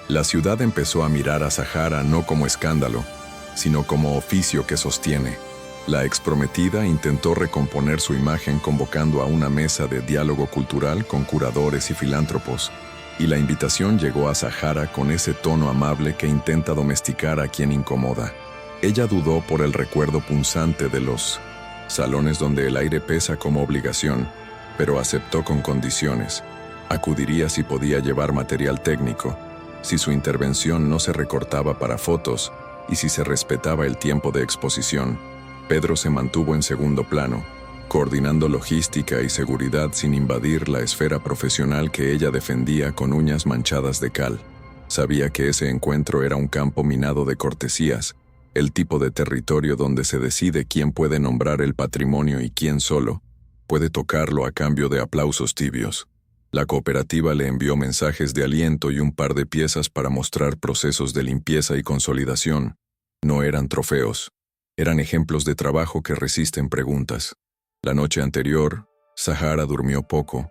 la ciudad empezó a mirar a Sahara no como escándalo, sino como oficio que sostiene. La exprometida intentó recomponer su imagen convocando a una mesa de diálogo cultural con curadores y filántropos, y la invitación llegó a Sahara con ese tono amable que intenta domesticar a quien incomoda. Ella dudó por el recuerdo punzante de los salones donde el aire pesa como obligación, pero aceptó con condiciones. Acudiría si podía llevar material técnico, si su intervención no se recortaba para fotos y si se respetaba el tiempo de exposición. Pedro se mantuvo en segundo plano, coordinando logística y seguridad sin invadir la esfera profesional que ella defendía con uñas manchadas de cal. Sabía que ese encuentro era un campo minado de cortesías, el tipo de territorio donde se decide quién puede nombrar el patrimonio y quién solo puede tocarlo a cambio de aplausos tibios. La cooperativa le envió mensajes de aliento y un par de piezas para mostrar procesos de limpieza y consolidación. No eran trofeos, eran ejemplos de trabajo que resisten preguntas. La noche anterior, Sahara durmió poco,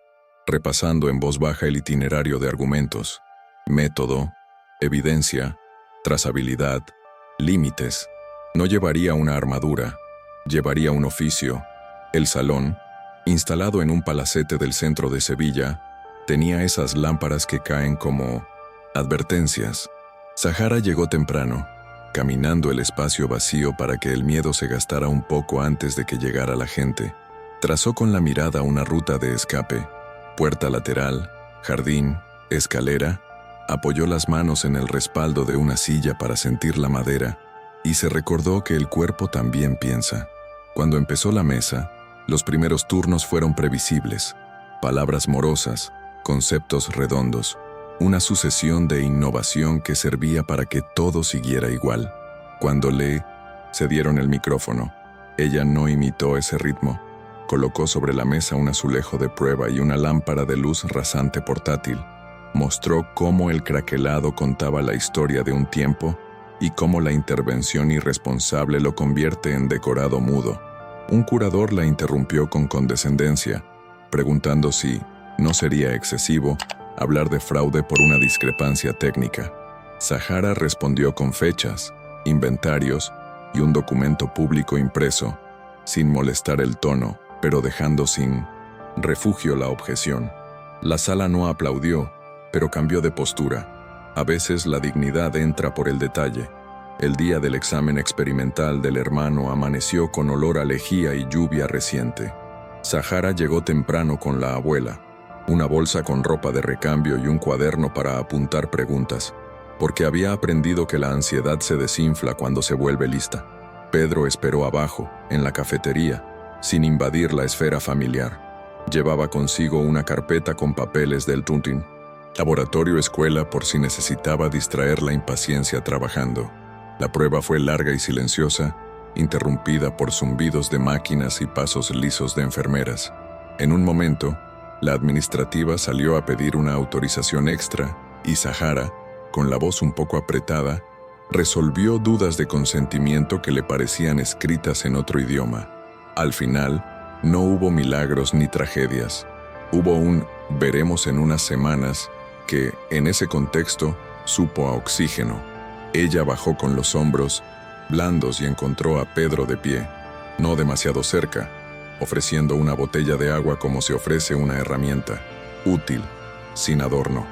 repasando en voz baja el itinerario de argumentos, método, evidencia, trazabilidad, límites. No llevaría una armadura, llevaría un oficio. El salón, instalado en un palacete del centro de Sevilla, tenía esas lámparas que caen como advertencias. Sahara llegó temprano, caminando el espacio vacío para que el miedo se gastara un poco antes de que llegara la gente. Trazó con la mirada una ruta de escape, puerta lateral, jardín, escalera. Apoyó las manos en el respaldo de una silla para sentir la madera y se recordó que el cuerpo también piensa. Cuando empezó la mesa, los primeros turnos fueron previsibles, palabras morosas, conceptos redondos, una sucesión de innovación que servía para que todo siguiera igual. Cuando le cedieron el micrófono, ella no imitó ese ritmo. Colocó sobre la mesa un azulejo de prueba y una lámpara de luz rasante portátil. Mostró cómo el craquelado contaba la historia de un tiempo y cómo la intervención irresponsable lo convierte en decorado mudo. Un curador la interrumpió con condescendencia, preguntando si no sería excesivo hablar de fraude por una discrepancia técnica. Zahara respondió con fechas, inventarios y un documento público impreso, sin molestar el tono, pero dejando sin refugio la objeción. La sala no aplaudió, pero cambió de postura. A veces la dignidad entra por el detalle. El día del examen experimental del hermano amaneció con olor a lejía y lluvia reciente. Zahara llegó temprano con la abuela, una bolsa con ropa de recambio y un cuaderno para apuntar preguntas, porque había aprendido que la ansiedad se desinfla cuando se vuelve lista. Pedro esperó abajo, en la cafetería, sin invadir la esfera familiar. Llevaba consigo una carpeta con papeles del Tuntin, laboratorio escuela por si necesitaba distraer la impaciencia trabajando. La prueba fue larga y silenciosa, interrumpida por zumbidos de máquinas y pasos lisos de enfermeras. En un momento, la administrativa salió a pedir una autorización extra y Zahara, con la voz un poco apretada, resolvió dudas de consentimiento que le parecían escritas en otro idioma. Al final, no hubo milagros ni tragedias. Hubo un veremos en unas semanas que, en ese contexto, supo a oxígeno. Ella bajó con los hombros blandos y encontró a Pedro de pie, no demasiado cerca, ofreciendo una botella de agua como se ofrece una herramienta, útil, sin adorno.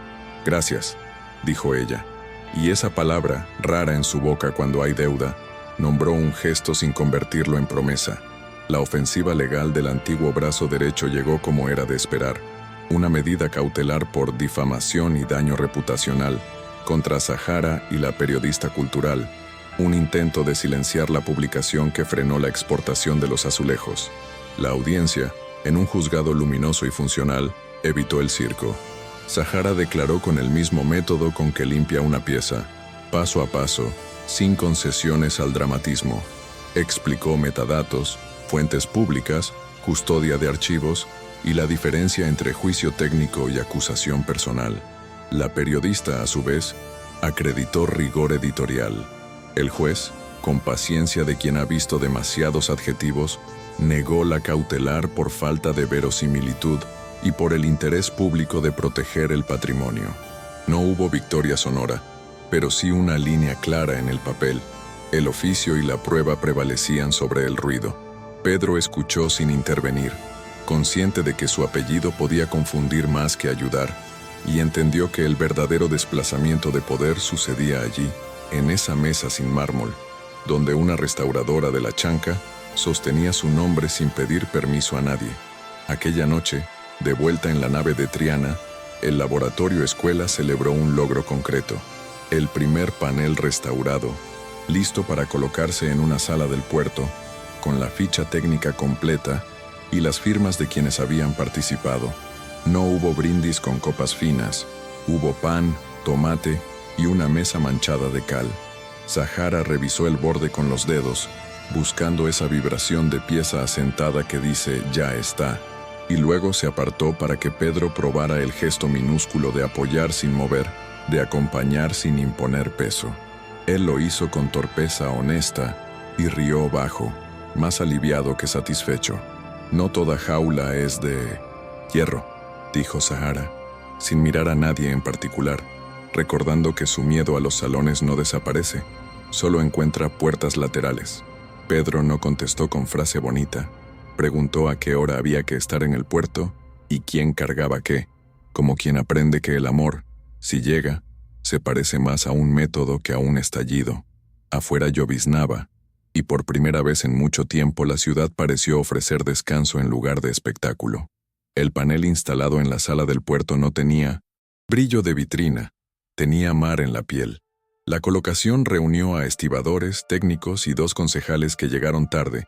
«Gracias», dijo ella, y esa palabra, rara en su boca cuando hay deuda, nombró un gesto sin convertirlo en promesa. La ofensiva legal del antiguo brazo derecho llegó como era de esperar, una medida cautelar por difamación y daño reputacional contra Zahara y la periodista cultural, un intento de silenciar la publicación que frenó la exportación de los azulejos. La audiencia, en un juzgado luminoso y funcional, evitó el circo. Zahara declaró con el mismo método con que limpia una pieza, paso a paso, sin concesiones al dramatismo. Explicó metadatos, fuentes públicas, custodia de archivos y la diferencia entre juicio técnico y acusación personal. La periodista, a su vez, acreditó rigor editorial. El juez, con paciencia de quien ha visto demasiados adjetivos, negó la cautelar por falta de verosimilitud y por el interés público de proteger el patrimonio. No hubo victoria sonora, pero sí una línea clara en el papel. El oficio y la prueba prevalecían sobre el ruido. Pedro escuchó sin intervenir, consciente de que su apellido podía confundir más que ayudar, y entendió que el verdadero desplazamiento de poder sucedía allí, en esa mesa sin mármol, donde una restauradora de la Chanca sostenía su nombre sin pedir permiso a nadie. Aquella noche, de vuelta en la nave de Triana, el laboratorio escuela celebró un logro concreto: el primer panel restaurado, listo para colocarse en una sala del puerto, con la ficha técnica completa y las firmas de quienes habían participado. No hubo brindis con copas finas, hubo pan, tomate y una mesa manchada de cal. Zahara revisó el borde con los dedos, buscando esa vibración de pieza asentada que dice «ya está», y luego se apartó para que Pedro probara el gesto minúsculo de apoyar sin mover, de acompañar sin imponer peso. Él lo hizo con torpeza honesta y rió bajo, más aliviado que satisfecho. «No toda jaula es de hierro», dijo Zahara, sin mirar a nadie en particular, recordando que su miedo a los salones no desaparece, solo encuentra puertas laterales. Pedro no contestó con frase bonita. Preguntó a qué hora había que estar en el puerto y quién cargaba qué, como quien aprende que el amor, si llega, se parece más a un método que a un estallido. Afuera lloviznaba, y por primera vez en mucho tiempo la ciudad pareció ofrecer descanso en lugar de espectáculo. El panel instalado en la sala del puerto no tenía brillo de vitrina, tenía mar en la piel. La colocación reunió a estibadores, técnicos y 2 concejales que llegaron tarde,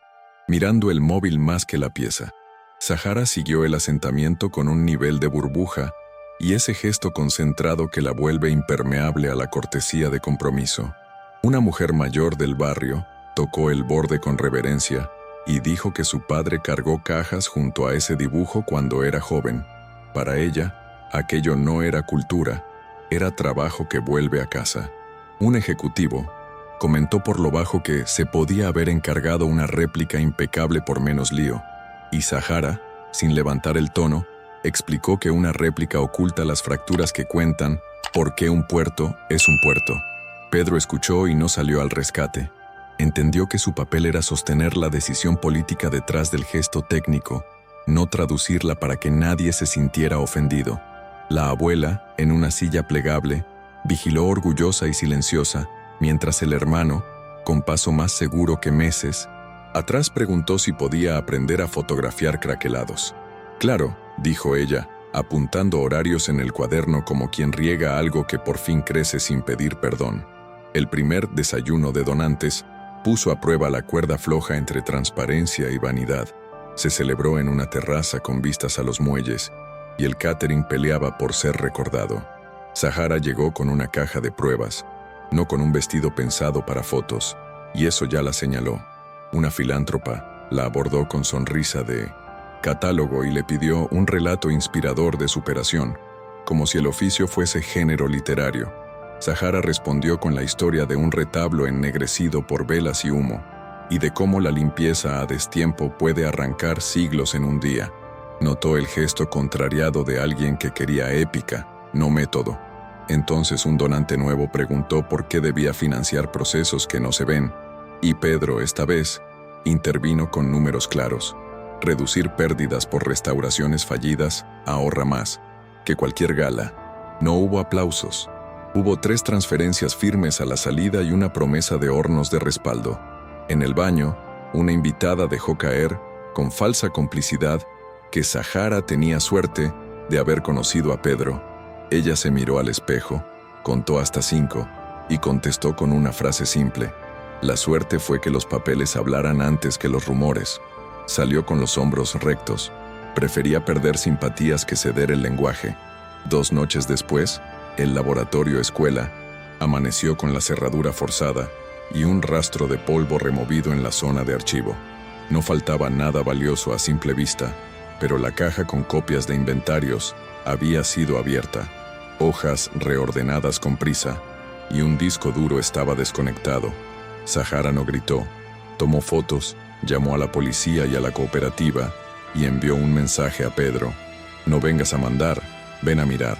mirando el móvil más que la pieza. Zahara siguió el asentamiento con un nivel de burbuja y ese gesto concentrado que la vuelve impermeable a la cortesía de compromiso. Una mujer mayor del barrio tocó el borde con reverencia y dijo que su padre cargó cajas junto a ese dibujo cuando era joven. Para ella, aquello no era cultura, era trabajo que vuelve a casa. Un ejecutivo comentó por lo bajo que se podía haber encargado una réplica impecable por menos lío, y Zahara, sin levantar el tono, explicó que una réplica oculta las fracturas que cuentan por qué un puerto es un puerto. Pedro escuchó y no salió al rescate. Entendió que su papel era sostener la decisión política detrás del gesto técnico, no traducirla para que nadie se sintiera ofendido. La abuela, en una silla plegable, vigiló orgullosa y silenciosa, mientras el hermano, con paso más seguro que meses, atrás preguntó si podía aprender a fotografiar craquelados. Claro, dijo ella, apuntando horarios en el cuaderno como quien riega algo que por fin crece sin pedir perdón. El primer desayuno de donantes puso a prueba la cuerda floja entre transparencia y vanidad. Se celebró en una terraza con vistas a los muelles, y el catering peleaba por ser recordado. Zahara llegó con una caja de pruebas, no con un vestido pensado para fotos, y eso ya la señaló. Una filántropa la abordó con sonrisa de catálogo y le pidió un relato inspirador de superación, como si el oficio fuese género literario. Zahara respondió con la historia de un retablo ennegrecido por velas y humo, y de cómo la limpieza a destiempo puede arrancar siglos en un día. Notó el gesto contrariado de alguien que quería épica, no método. Entonces un donante nuevo preguntó por qué debía financiar procesos que no se ven, y Pedro, esta vez, intervino con números claros. Reducir pérdidas por restauraciones fallidas ahorra más que cualquier gala. No hubo aplausos. Hubo 3 transferencias firmes a la salida y una promesa de hornos de respaldo. En el baño, una invitada dejó caer, con falsa complicidad, que Zahara tenía suerte de haber conocido a Pedro. Ella se miró al espejo, contó hasta 5 y contestó con una frase simple. La suerte fue que los papeles hablaran antes que los rumores. Salió con los hombros rectos. Prefería perder simpatías que ceder el lenguaje. 2 noches después, el laboratorio escuela amaneció con la cerradura forzada y un rastro de polvo removido en la zona de archivo. No faltaba nada valioso a simple vista, pero la caja con copias de inventarios había sido abierta, hojas reordenadas con prisa, y un disco duro estaba desconectado. Zahara no gritó, tomó fotos, llamó a la policía y a la cooperativa y envió un mensaje a Pedro. No vengas a mandar, ven a mirar.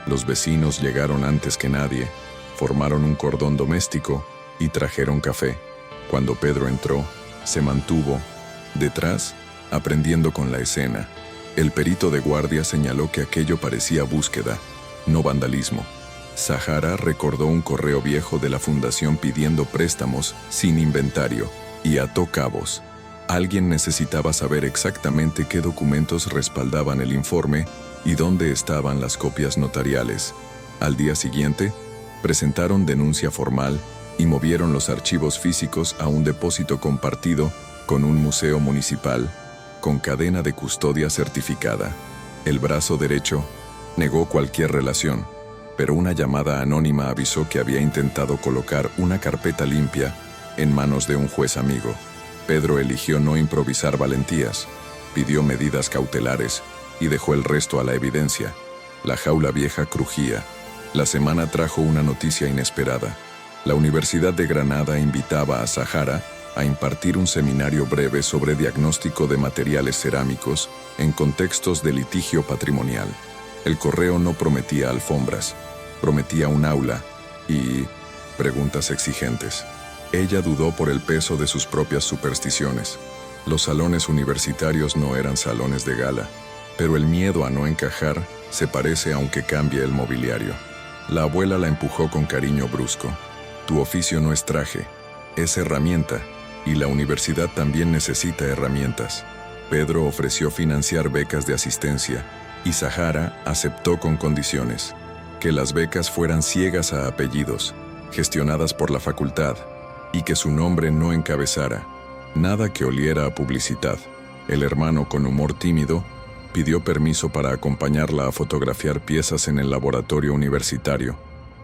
Los vecinos llegaron antes que nadie, formaron un cordón doméstico y trajeron café. Cuando Pedro entró, se mantuvo detrás, aprendiendo con la escena. El perito de guardia señaló que aquello parecía búsqueda, no vandalismo. Zahara recordó un correo viejo de la fundación pidiendo préstamos sin inventario y ató cabos. Alguien necesitaba saber exactamente qué documentos respaldaban el informe y dónde estaban las copias notariales. Al día siguiente, presentaron denuncia formal y movieron los archivos físicos a un depósito compartido con un museo municipal, con cadena de custodia certificada. El brazo derecho negó cualquier relación, pero una llamada anónima avisó que había intentado colocar una carpeta limpia en manos de un juez amigo. Pedro eligió no improvisar valentías, pidió medidas cautelares y dejó el resto a la evidencia. La jaula vieja crujía. La semana trajo una noticia inesperada. La Universidad de Granada invitaba a Zahara a impartir un seminario breve sobre diagnóstico de materiales cerámicos en contextos de litigio patrimonial. El correo no prometía alfombras, prometía un aula y preguntas exigentes. Ella dudó por el peso de sus propias supersticiones. Los salones universitarios no eran salones de gala, pero el miedo a no encajar se parece aunque cambie el mobiliario. La abuela la empujó con cariño brusco. Tu oficio no es traje, es herramienta, y la universidad también necesita herramientas. Pedro ofreció financiar becas de asistencia, y Zahara aceptó con condiciones: que las becas fueran ciegas a apellidos, gestionadas por la facultad, y que su nombre no encabezara, nada que oliera a publicidad. El hermano, con humor tímido, pidió permiso para acompañarla a fotografiar piezas en el laboratorio universitario.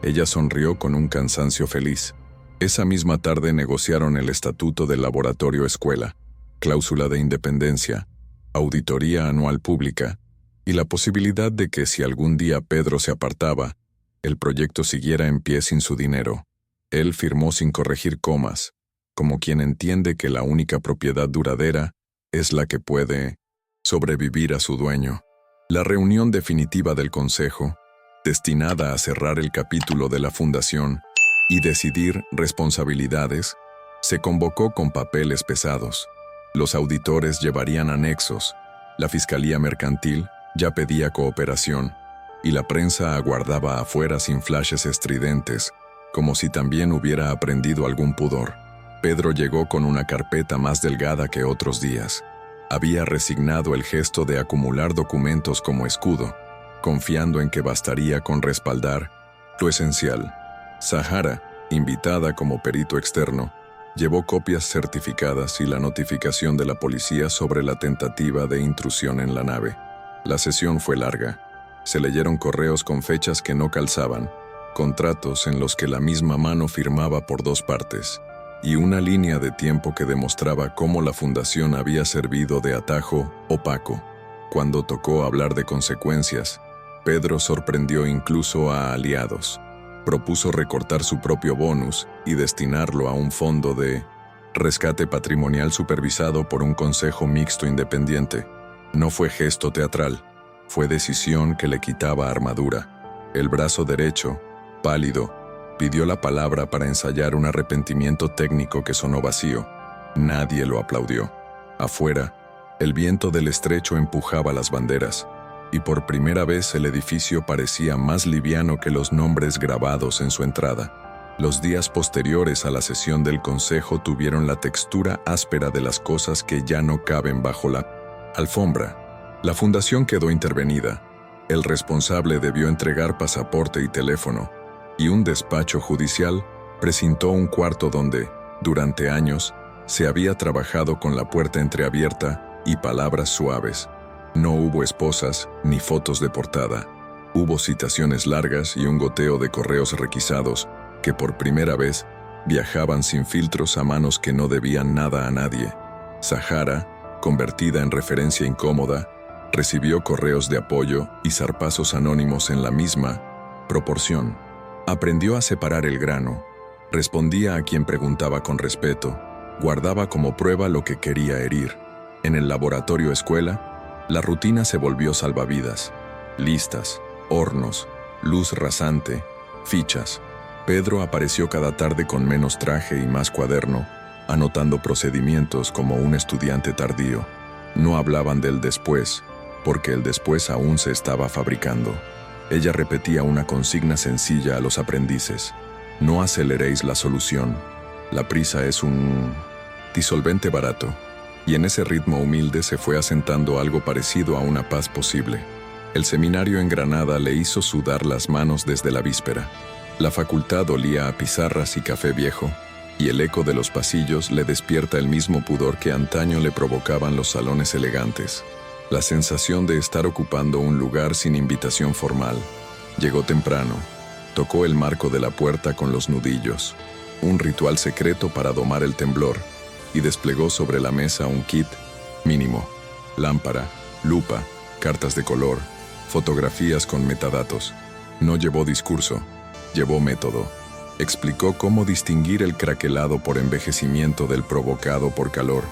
Ella sonrió con un cansancio feliz. Esa misma tarde negociaron el estatuto del laboratorio escuela. cláusula de independencia, auditoría anual pública y la posibilidad de que si algún día Pedro se apartaba, el proyecto siguiera en pie sin su dinero. Él firmó sin corregir comas, como quien entiende que la única propiedad duradera es la que puede sobrevivir a su dueño. La reunión definitiva del Consejo, destinada a cerrar el capítulo de la fundación y decidir responsabilidades, se convocó con papeles pesados. Los auditores llevarían anexos, la Fiscalía Mercantil ya pedía cooperación, y la prensa aguardaba afuera sin flashes estridentes, como si también hubiera aprendido algún pudor. Pedro llegó con una carpeta más delgada que otros días. Había resignado el gesto de acumular documentos como escudo, confiando en que bastaría con respaldar lo esencial. Zahara, invitada como perito externo, llevó copias certificadas y la notificación de la policía sobre la tentativa de intrusión en la nave. La sesión fue larga. Se leyeron correos con fechas que no calzaban, contratos en los que la misma mano firmaba por dos partes, y una línea de tiempo que demostraba cómo la fundación había servido de atajo opaco. Cuando tocó hablar de consecuencias, Pedro sorprendió incluso a aliados. Propuso recortar su propio bonus y destinarlo a un fondo de rescate patrimonial supervisado por un consejo mixto independiente. No fue gesto teatral, fue decisión que le quitaba armadura. El brazo derecho, pálido, pidió la palabra para ensayar un arrepentimiento técnico que sonó vacío. Nadie lo aplaudió. Afuera, el viento del estrecho empujaba las banderas, y por primera vez el edificio parecía más liviano que los nombres grabados en su entrada. Los días posteriores a la sesión del consejo tuvieron la textura áspera de las cosas que ya no caben bajo la alfombra. La fundación quedó intervenida. El responsable debió entregar pasaporte y teléfono, y un despacho judicial precintó un cuarto donde, durante años, se había trabajado con la puerta entreabierta y palabras suaves. No hubo esposas ni fotos de portada. Hubo citaciones largas y un goteo de correos requisados que por primera vez viajaban sin filtros a manos que no debían nada a nadie. Zahara, convertida en referencia incómoda, recibió correos de apoyo y zarpazos anónimos en la misma proporción. Aprendió a separar el grano, respondía a quien preguntaba con respeto, guardaba como prueba lo que quería herir. En el laboratorio escuela, la rutina se volvió salvavidas. Listas, hornos, luz rasante, fichas. Pedro apareció cada tarde con menos traje y más cuaderno, anotando procedimientos como un estudiante tardío. No hablaban del después, porque el después aún se estaba fabricando. Ella repetía una consigna sencilla a los aprendices: no aceleréis la solución. La prisa es un disolvente barato. Y en ese ritmo humilde se fue asentando algo parecido a una paz posible. El seminario en Granada le hizo sudar las manos desde la víspera. La facultad olía a pizarras y café viejo, y el eco de los pasillos le despierta el mismo pudor que antaño le provocaban los salones elegantes. La sensación de estar ocupando un lugar sin invitación formal. Llegó temprano, tocó el marco de la puerta con los nudillos, un ritual secreto para domar el temblor, y desplegó sobre la mesa un kit mínimo: lámpara, lupa, cartas de color, fotografías con metadatos. No llevó discurso, llevó método. Explicó cómo distinguir el craquelado por envejecimiento del provocado por calor,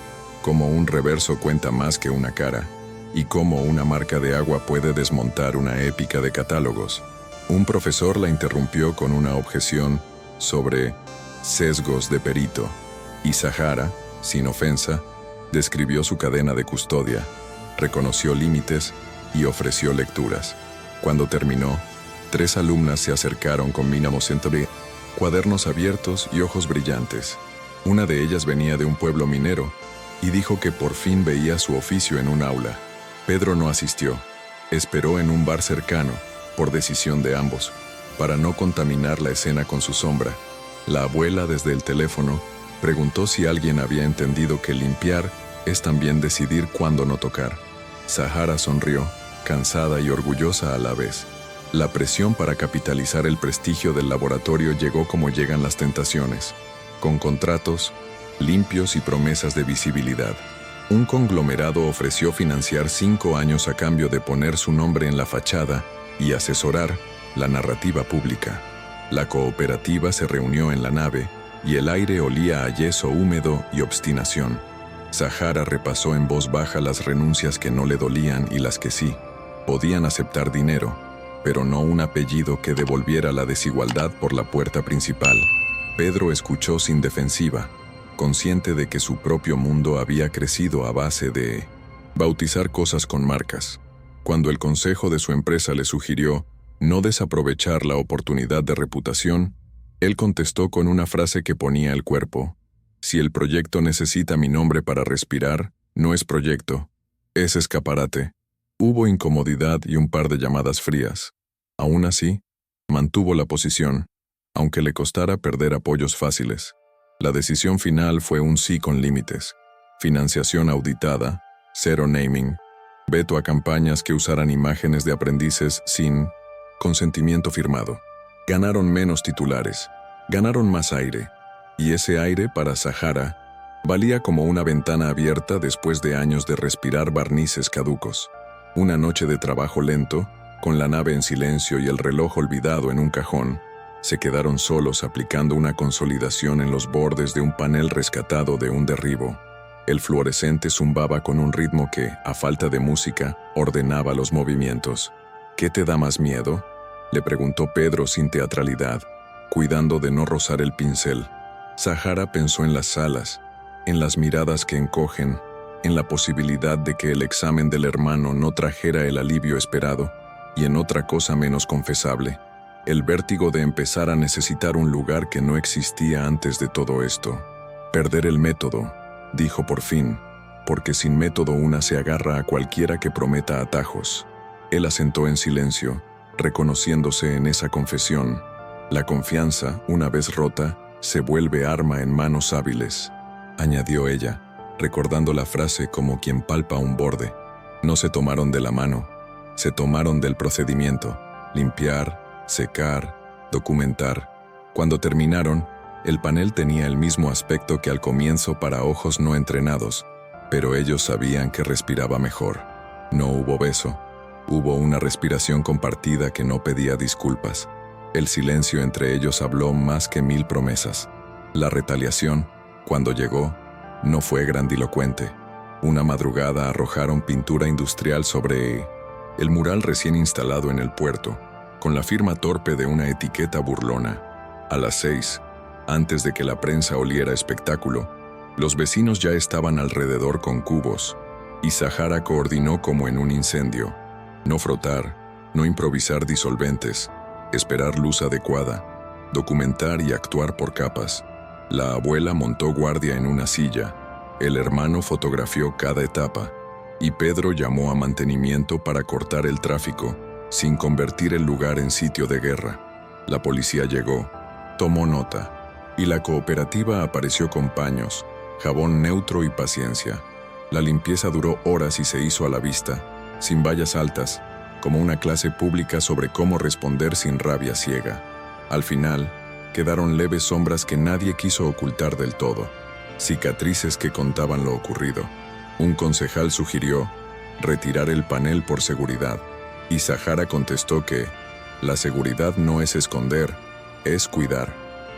cómo un reverso cuenta más que una cara, y cómo una marca de agua puede desmontar una épica de catálogos. Un profesor la interrumpió con una objeción sobre sesgos de perito, y Zahara, sin ofensa, describió su cadena de custodia, reconoció límites y ofreció lecturas. Cuando terminó, 3 alumnas se acercaron con mínimos entre cuadernos abiertos y ojos brillantes. Una de ellas venía de un pueblo minero y dijo que por fin veía su oficio en un aula. Pedro no asistió. Esperó en un bar cercano, por decisión de ambos, para no contaminar la escena con su sombra. La abuela, desde el teléfono, preguntó si alguien había entendido que limpiar es también decidir cuándo no tocar. Zahara sonrió, cansada y orgullosa a la vez. La presión para capitalizar el prestigio del laboratorio llegó como llegan las tentaciones, con contratos limpios y promesas de visibilidad. Un conglomerado ofreció financiar 5 años a cambio de poner su nombre en la fachada y asesorar la narrativa pública. La cooperativa se reunió en la nave y el aire olía a yeso húmedo y obstinación. Zahara repasó en voz baja las renuncias que no le dolían y las que sí. Podían aceptar dinero, pero no un apellido que devolviera la desigualdad por la puerta principal. Pedro escuchó sin defensiva, consciente de que su propio mundo había crecido a base de bautizar cosas con marcas. Cuando el consejo de su empresa le sugirió no desaprovechar la oportunidad de reputación, él contestó con una frase que ponía el cuerpo: si el proyecto necesita mi nombre para respirar, no es proyecto, es escaparate. Hubo incomodidad y un par de llamadas frías. Aún así, mantuvo la posición, aunque le costara perder apoyos fáciles. La decisión final fue un sí con límites: financiación auditada, cero naming, veto a campañas que usaran imágenes de aprendices sin consentimiento firmado. Ganaron menos titulares, ganaron más aire, y ese aire para Zahara valía como una ventana abierta después de años de respirar barnices caducos. Una noche de trabajo lento, con la nave en silencio y el reloj olvidado en un cajón, se quedaron solos aplicando una consolidación en los bordes de un panel rescatado de un derribo. El fluorescente zumbaba con un ritmo que, a falta de música, ordenaba los movimientos. ¿Qué te da más miedo?, le preguntó Pedro sin teatralidad, cuidando de no rozar el pincel. Zahara pensó en las salas, en las miradas que encogen, en la posibilidad de que el examen del hermano no trajera el alivio esperado, y en otra cosa menos confesable: el vértigo de empezar a necesitar un lugar que no existía antes de todo esto. Perder el método, dijo por fin, porque sin método una se agarra a cualquiera que prometa atajos. Él asentó en silencio, reconociéndose en esa confesión. La confianza, una vez rota, se vuelve arma en manos hábiles, añadió ella, recordando la frase como quien palpa un borde. No se tomaron de la mano, se tomaron del procedimiento: limpiar, secar, documentar. Cuando terminaron, el panel tenía el mismo aspecto que al comienzo para ojos no entrenados, pero ellos sabían que respiraba mejor. No hubo beso, hubo una respiración compartida que no pedía disculpas. El silencio entre ellos habló más que 1000 promesas. La retaliación, cuando llegó, no fue grandilocuente. Una madrugada arrojaron pintura industrial sobre el mural recién instalado en el puerto, con la firma torpe de una etiqueta burlona. A las 6, antes de que la prensa oliera espectáculo, los vecinos ya estaban alrededor con cubos, y Zahara coordinó como en un incendio: no frotar, no improvisar disolventes, esperar luz adecuada, documentar y actuar por capas. La abuela montó guardia en una silla, el hermano fotografió cada etapa, y Pedro llamó a mantenimiento para cortar el tráfico, sin convertir el lugar en sitio de guerra. La policía llegó, tomó nota, y la cooperativa apareció con paños, jabón neutro y paciencia. La limpieza duró horas y se hizo a la vista, sin vallas altas, como una clase pública sobre cómo responder sin rabia ciega. Al final, quedaron leves sombras que nadie quiso ocultar del todo, cicatrices que contaban lo ocurrido. Un concejal sugirió retirar el panel por seguridad, y Zahara contestó que la seguridad no es esconder, es cuidar.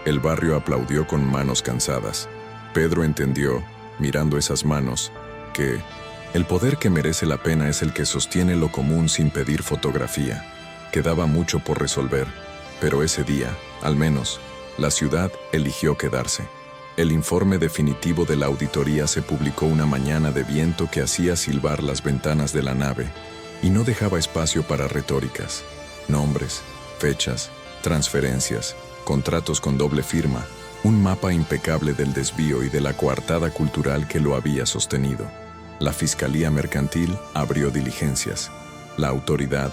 El barrio aplaudió con manos cansadas. Pedro entendió, mirando esas manos, que el poder que merece la pena es el que sostiene lo común sin pedir fotografía. Quedaba mucho por resolver, pero ese día, al menos, la ciudad eligió quedarse. El informe definitivo de la auditoría se publicó una mañana de viento que hacía silbar las ventanas de la nave, y no dejaba espacio para retóricas. Nombres, fechas, transferencias, contratos con doble firma, un mapa impecable del desvío y de la coartada cultural que lo había sostenido. La Fiscalía Mercantil abrió diligencias. La autoridad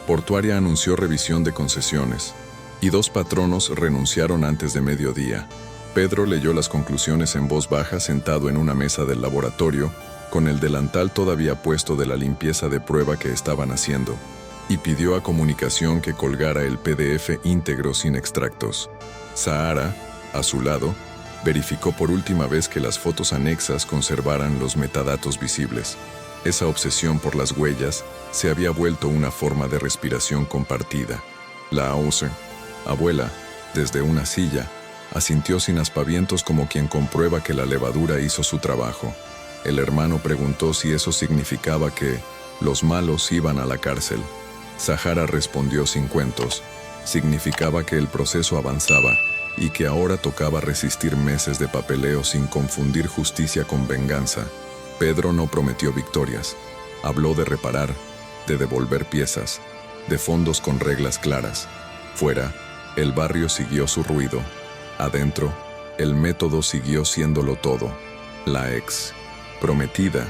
portuaria anunció revisión de concesiones, y 2 patronos renunciaron antes de mediodía. Pedro leyó las conclusiones en voz baja sentado en una mesa del laboratorio, con el delantal todavía puesto de la limpieza de prueba que estaban haciendo, y pidió a comunicación que colgara el PDF íntegro sin extractos. Zahara, a su lado, Verificó por última vez que las fotos anexas conservaran los metadatos visibles. Esa obsesión por las huellas se había vuelto una forma de respiración compartida. La Auser, abuela, desde una silla, asintió sin aspavientos como quien comprueba que la levadura hizo su trabajo. El hermano preguntó si eso significaba que los malos iban a la cárcel. Sahara respondió sin cuentos. Significaba que el proceso avanzaba y que ahora tocaba resistir meses de papeleo sin confundir justicia con venganza. Pedro no prometió victorias. Habló de reparar, de devolver piezas, de fondos con reglas claras. Fuera, el barrio siguió su ruido. Adentro, el método siguió siéndolo todo. La ex prometida,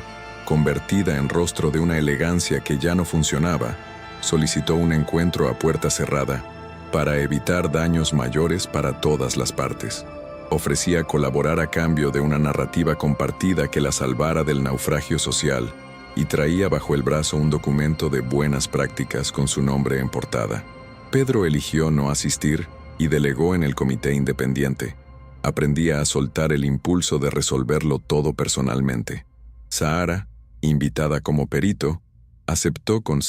convertida en rostro de una elegancia que ya no funcionaba, solicitó un encuentro a puerta cerrada para evitar daños mayores para todas las partes. Ofrecía colaborar a cambio de una narrativa compartida que la salvara del naufragio social y traía bajo el brazo un documento de buenas prácticas con su nombre en portada. Pedro eligió no asistir y delegó en el comité independiente. Aprendía a soltar el impulso de resolverlo todo personalmente. Sahara, invitada como perito, aceptó con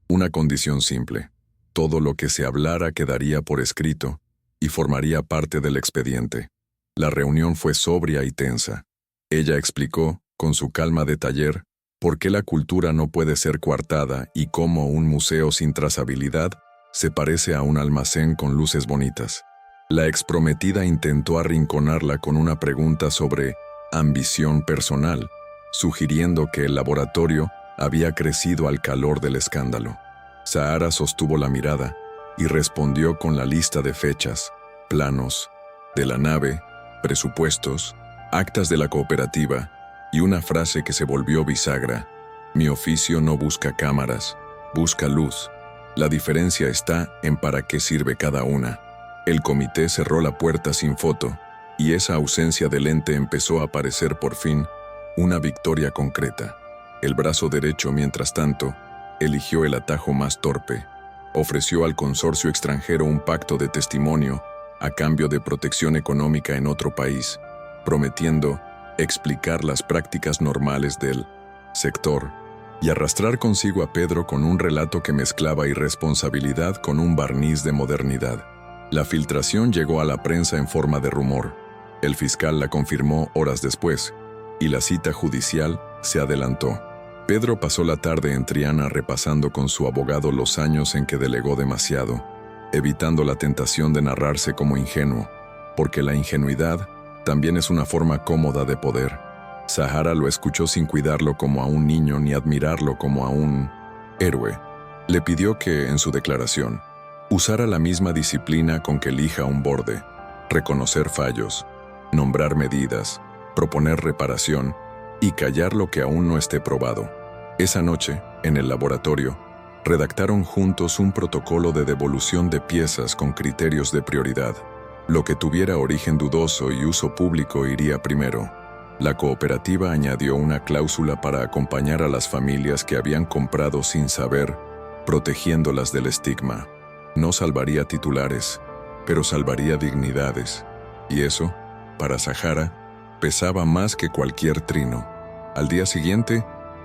una condición simple. Todo lo que se hablara quedaría por escrito y formaría parte del expediente. La reunión fue sobria y tensa. Ella explicó, con su calma de taller, por qué la cultura no puede ser coartada y cómo un museo sin trazabilidad se parece a un almacén con luces bonitas. La exprometida intentó arrinconarla con una pregunta sobre ambición personal, sugiriendo que el laboratorio había crecido al calor del escándalo. Sahara sostuvo la mirada y respondió con la lista de fechas, planos de la nave, presupuestos, actas de la cooperativa y una frase que se volvió bisagra: mi oficio no busca cámaras, busca luz. La diferencia está en para qué sirve cada una. El comité cerró la puerta sin foto y esa ausencia de lente empezó a parecer por fin una victoria concreta. El brazo derecho, mientras tanto, eligió el atajo más torpe. Ofreció al consorcio extranjero un pacto de testimonio a cambio de protección económica en otro país, prometiendo explicar las prácticas normales del sector y arrastrar consigo a Pedro con un relato que mezclaba irresponsabilidad con un barniz de modernidad. La filtración llegó a la prensa en forma de rumor. El fiscal la confirmó horas después, y la cita judicial se adelantó. Pedro pasó la tarde en Triana repasando con su abogado los años en que delegó demasiado, evitando la tentación de narrarse como ingenuo, porque la ingenuidad también es una forma cómoda de poder. Sahara lo escuchó sin cuidarlo como a un niño ni admirarlo como a un héroe. Le pidió que, en su declaración, usara la misma disciplina con que elija un borde: reconocer fallos, nombrar medidas, proponer reparación y callar lo que aún no esté probado. Esa noche, en el laboratorio, redactaron juntos un protocolo de devolución de piezas con criterios de prioridad. Lo que tuviera origen dudoso y uso público iría primero. La cooperativa añadió una cláusula para acompañar a las familias que habían comprado sin saber, protegiéndolas del estigma. No salvaría titulares, pero salvaría dignidades. Y eso, para Sahara, pesaba más que cualquier trino. Al día siguiente,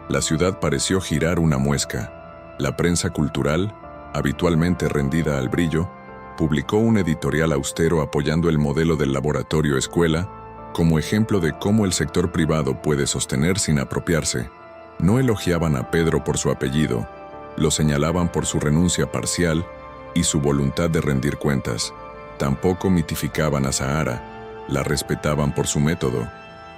la ciudad pareció girar una muesca. La prensa cultural, habitualmente rendida al brillo, publicó un editorial austero apoyando el modelo del laboratorio escuela como ejemplo de cómo el sector privado puede sostener sin apropiarse. No elogiaban a Pedro por su apellido, lo señalaban por su renuncia parcial y su voluntad de rendir cuentas. Tampoco mitificaban a Sahara, la respetaban por su método.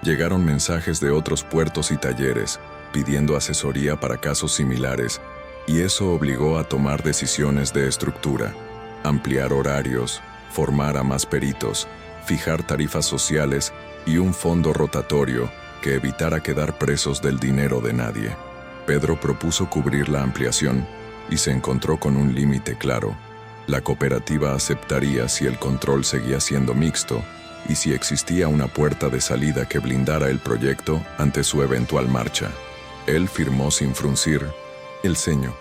Llegaron mensajes de otros puertos y talleres, pidiendo asesoría para casos similares, y eso obligó a tomar decisiones de estructura, ampliar horarios, formar a más peritos, fijar tarifas sociales y un fondo rotatorio que evitara quedar presos del dinero de nadie. Pedro propuso cubrir la ampliación y se encontró con un límite claro. La cooperativa aceptaría si el control seguía siendo mixto y si existía una puerta de salida que blindara el proyecto ante su eventual marcha. Él firmó sin fruncir el ceño,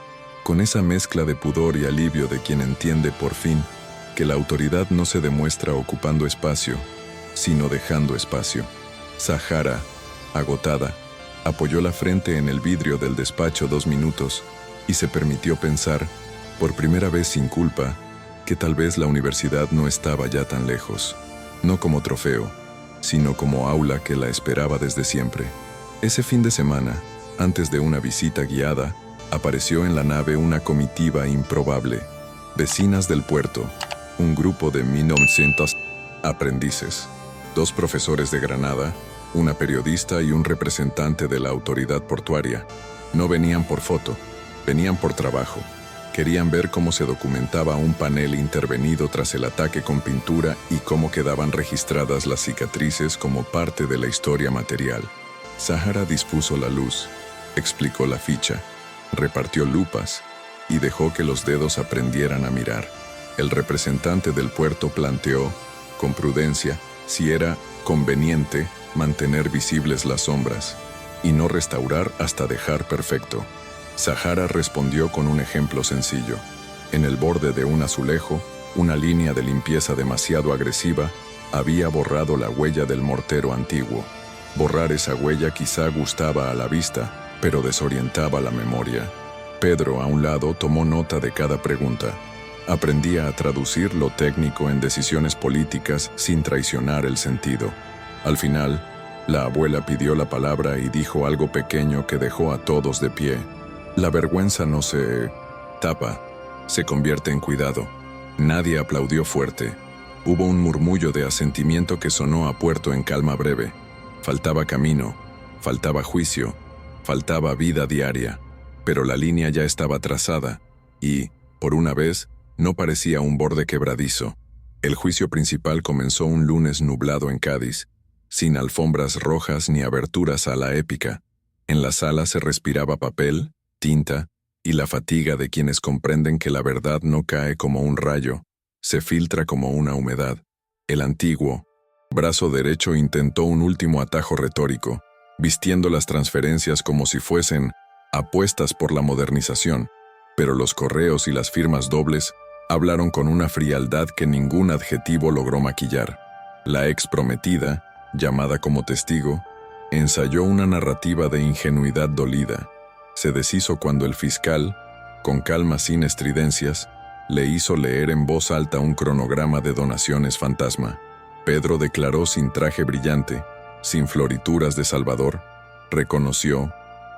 con esa mezcla de pudor y alivio de quien entiende por fin que la autoridad no se demuestra ocupando espacio, sino dejando espacio. Sahara, agotada, apoyó la frente en el vidrio del despacho 2 minutos y se permitió pensar, por primera vez sin culpa, que tal vez la universidad no estaba ya tan lejos, no como trofeo, sino como aula que la esperaba desde siempre. Ese fin de semana, antes de una visita guiada, apareció en la nave una comitiva improbable, vecinas del puerto, un grupo de 1900 aprendices, 2 profesores de Granada, una periodista y un representante de la autoridad portuaria. No venían por foto, venían por trabajo. Querían ver cómo se documentaba un panel intervenido tras el ataque con pintura y cómo quedaban registradas las cicatrices como parte de la historia material. Sahara dispuso la luz, explicó la ficha, repartió lupas y dejó que los dedos aprendieran a mirar. El representante del puerto planteó, con prudencia, si era conveniente mantener visibles las sombras y no restaurar hasta dejar perfecto. Sahara respondió con un ejemplo sencillo. En el borde de un azulejo, una línea de limpieza demasiado agresiva había borrado la huella del mortero antiguo. Borrar esa huella quizá gustaba a la vista, pero desorientaba la memoria. Pedro, a un lado, tomó nota de cada pregunta. Aprendía a traducir lo técnico en decisiones políticas sin traicionar el sentido. Al final, la abuela pidió la palabra y dijo algo pequeño que dejó a todos de pie. La vergüenza no se tapa, se convierte en cuidado. Nadie aplaudió fuerte. Hubo un murmullo de asentimiento que sonó a puerto en calma breve. Faltaba camino, faltaba juicio, faltaba vida diaria. Pero la línea ya estaba trazada y, por una vez, no parecía un borde quebradizo. El juicio principal comenzó un lunes nublado en Cádiz, sin alfombras rojas ni aberturas a la épica. En la sala se respiraba papel, tinta y la fatiga de quienes comprenden que la verdad no cae como un rayo, se filtra como una humedad. El antiguo, brazo derecho intentó un último atajo retórico, vistiendo las transferencias como si fuesen apuestas por la modernización, pero los correos y las firmas dobles hablaron con una frialdad que ningún adjetivo logró maquillar. La ex prometida, llamada como testigo, ensayó una narrativa de ingenuidad dolida. Se deshizo cuando el fiscal, con calma sin estridencias, le hizo leer en voz alta un cronograma de donaciones fantasma. Pedro declaró sin traje brillante, sin florituras de Salvador, reconoció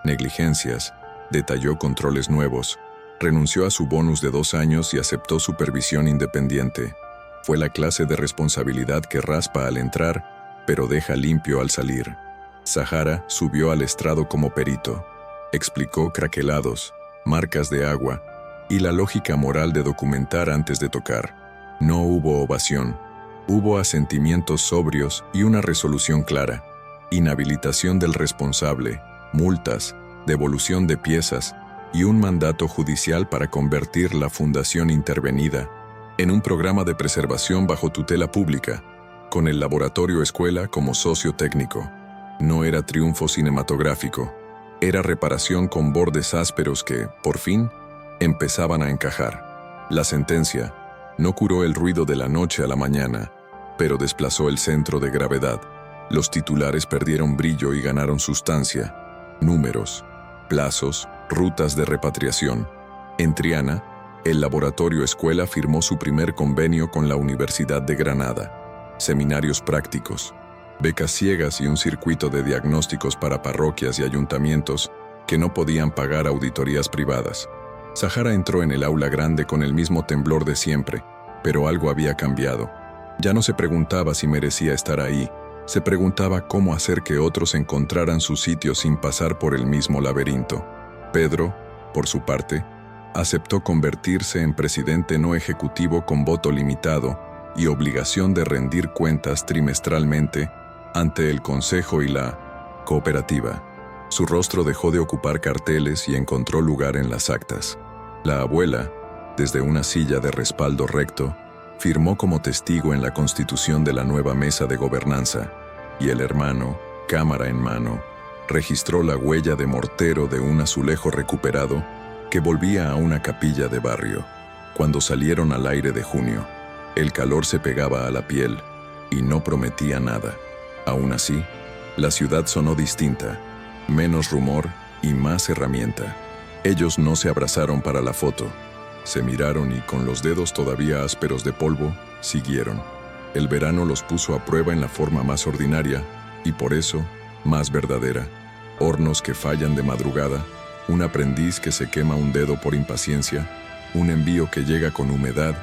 negligencias, detalló controles nuevos, renunció a su bonus de 2 años y aceptó supervisión independiente. Fue la clase de responsabilidad que raspa al entrar, pero deja limpio al salir. Sahara subió al estrado como perito. Explicó craquelados, marcas de agua y la lógica moral de documentar antes de tocar. No hubo ovación. Hubo asentimientos sobrios y una resolución clara. Inhabilitación del responsable, multas, devolución de piezas y un mandato judicial para convertir la fundación intervenida en un programa de preservación bajo tutela pública, con el laboratorio escuela como socio técnico. No era triunfo cinematográfico, era reparación con bordes ásperos que, por fin, empezaban a encajar. La sentencia no curó el ruido de la noche a la mañana, pero desplazó el centro de gravedad. Los titulares perdieron brillo y ganaron sustancia. Números, plazos, rutas de repatriación. En Triana, el laboratorio escuela firmó su primer convenio con la Universidad de Granada. Seminarios prácticos, becas ciegas y un circuito de diagnósticos para parroquias y ayuntamientos que no podían pagar auditorías privadas. Sahara entró en el aula grande con el mismo temblor de siempre, pero algo había cambiado. Ya no se preguntaba si merecía estar ahí, se preguntaba cómo hacer que otros encontraran su sitio sin pasar por el mismo laberinto. Pedro, por su parte, aceptó convertirse en presidente no ejecutivo con voto limitado y obligación de rendir cuentas trimestralmente ante el Consejo y la cooperativa. Su rostro dejó de ocupar carteles y encontró lugar en las actas. La abuela, desde una silla de respaldo recto, firmó como testigo en la constitución de la nueva mesa de gobernanza, y el hermano, cámara en mano, registró la huella de mortero de un azulejo recuperado que volvía a una capilla de barrio. Cuando salieron al aire de junio, el calor se pegaba a la piel, y no prometía nada. Aún así, la ciudad sonó distinta, menos rumor y más herramienta. Ellos no se abrazaron para la foto. Se miraron y, con los dedos todavía ásperos de polvo, siguieron. El verano los puso a prueba en la forma más ordinaria y, por eso, más verdadera. Hornos que fallan de madrugada, un aprendiz que se quema un dedo por impaciencia, un envío que llega con humedad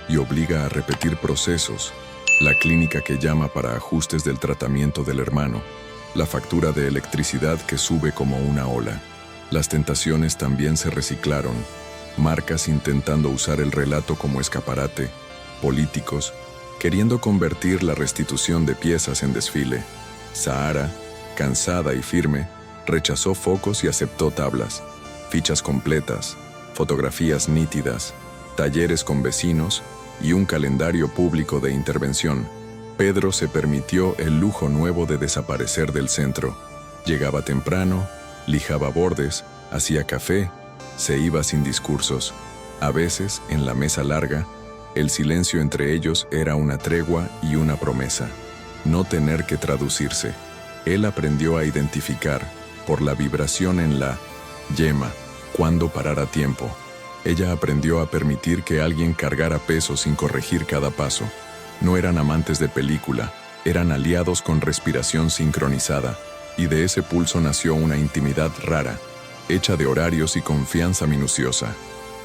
y obliga a repetir procesos, la clínica que llama para ajustes del tratamiento del hermano, la factura de electricidad que sube como una ola. Las tentaciones también se reciclaron, marcas intentando usar el relato como escaparate, políticos queriendo convertir la restitución de piezas en desfile. Sahara, cansada y firme, rechazó focos y aceptó tablas, fichas completas, fotografías nítidas, talleres con vecinos y un calendario público de intervención. Pedro se permitió el lujo nuevo de desaparecer del centro. Llegaba temprano, lijaba bordes, hacía café, se iba sin discursos. A veces, en la mesa larga, el silencio entre ellos era una tregua y una promesa. No tener que traducirse. Él aprendió a identificar, por la vibración en la yema, cuándo parar a tiempo. Ella aprendió a permitir que alguien cargara peso sin corregir cada paso. No eran amantes de película, eran aliados con respiración sincronizada, y de ese pulso nació una intimidad rara, hecha de horarios y confianza minuciosa.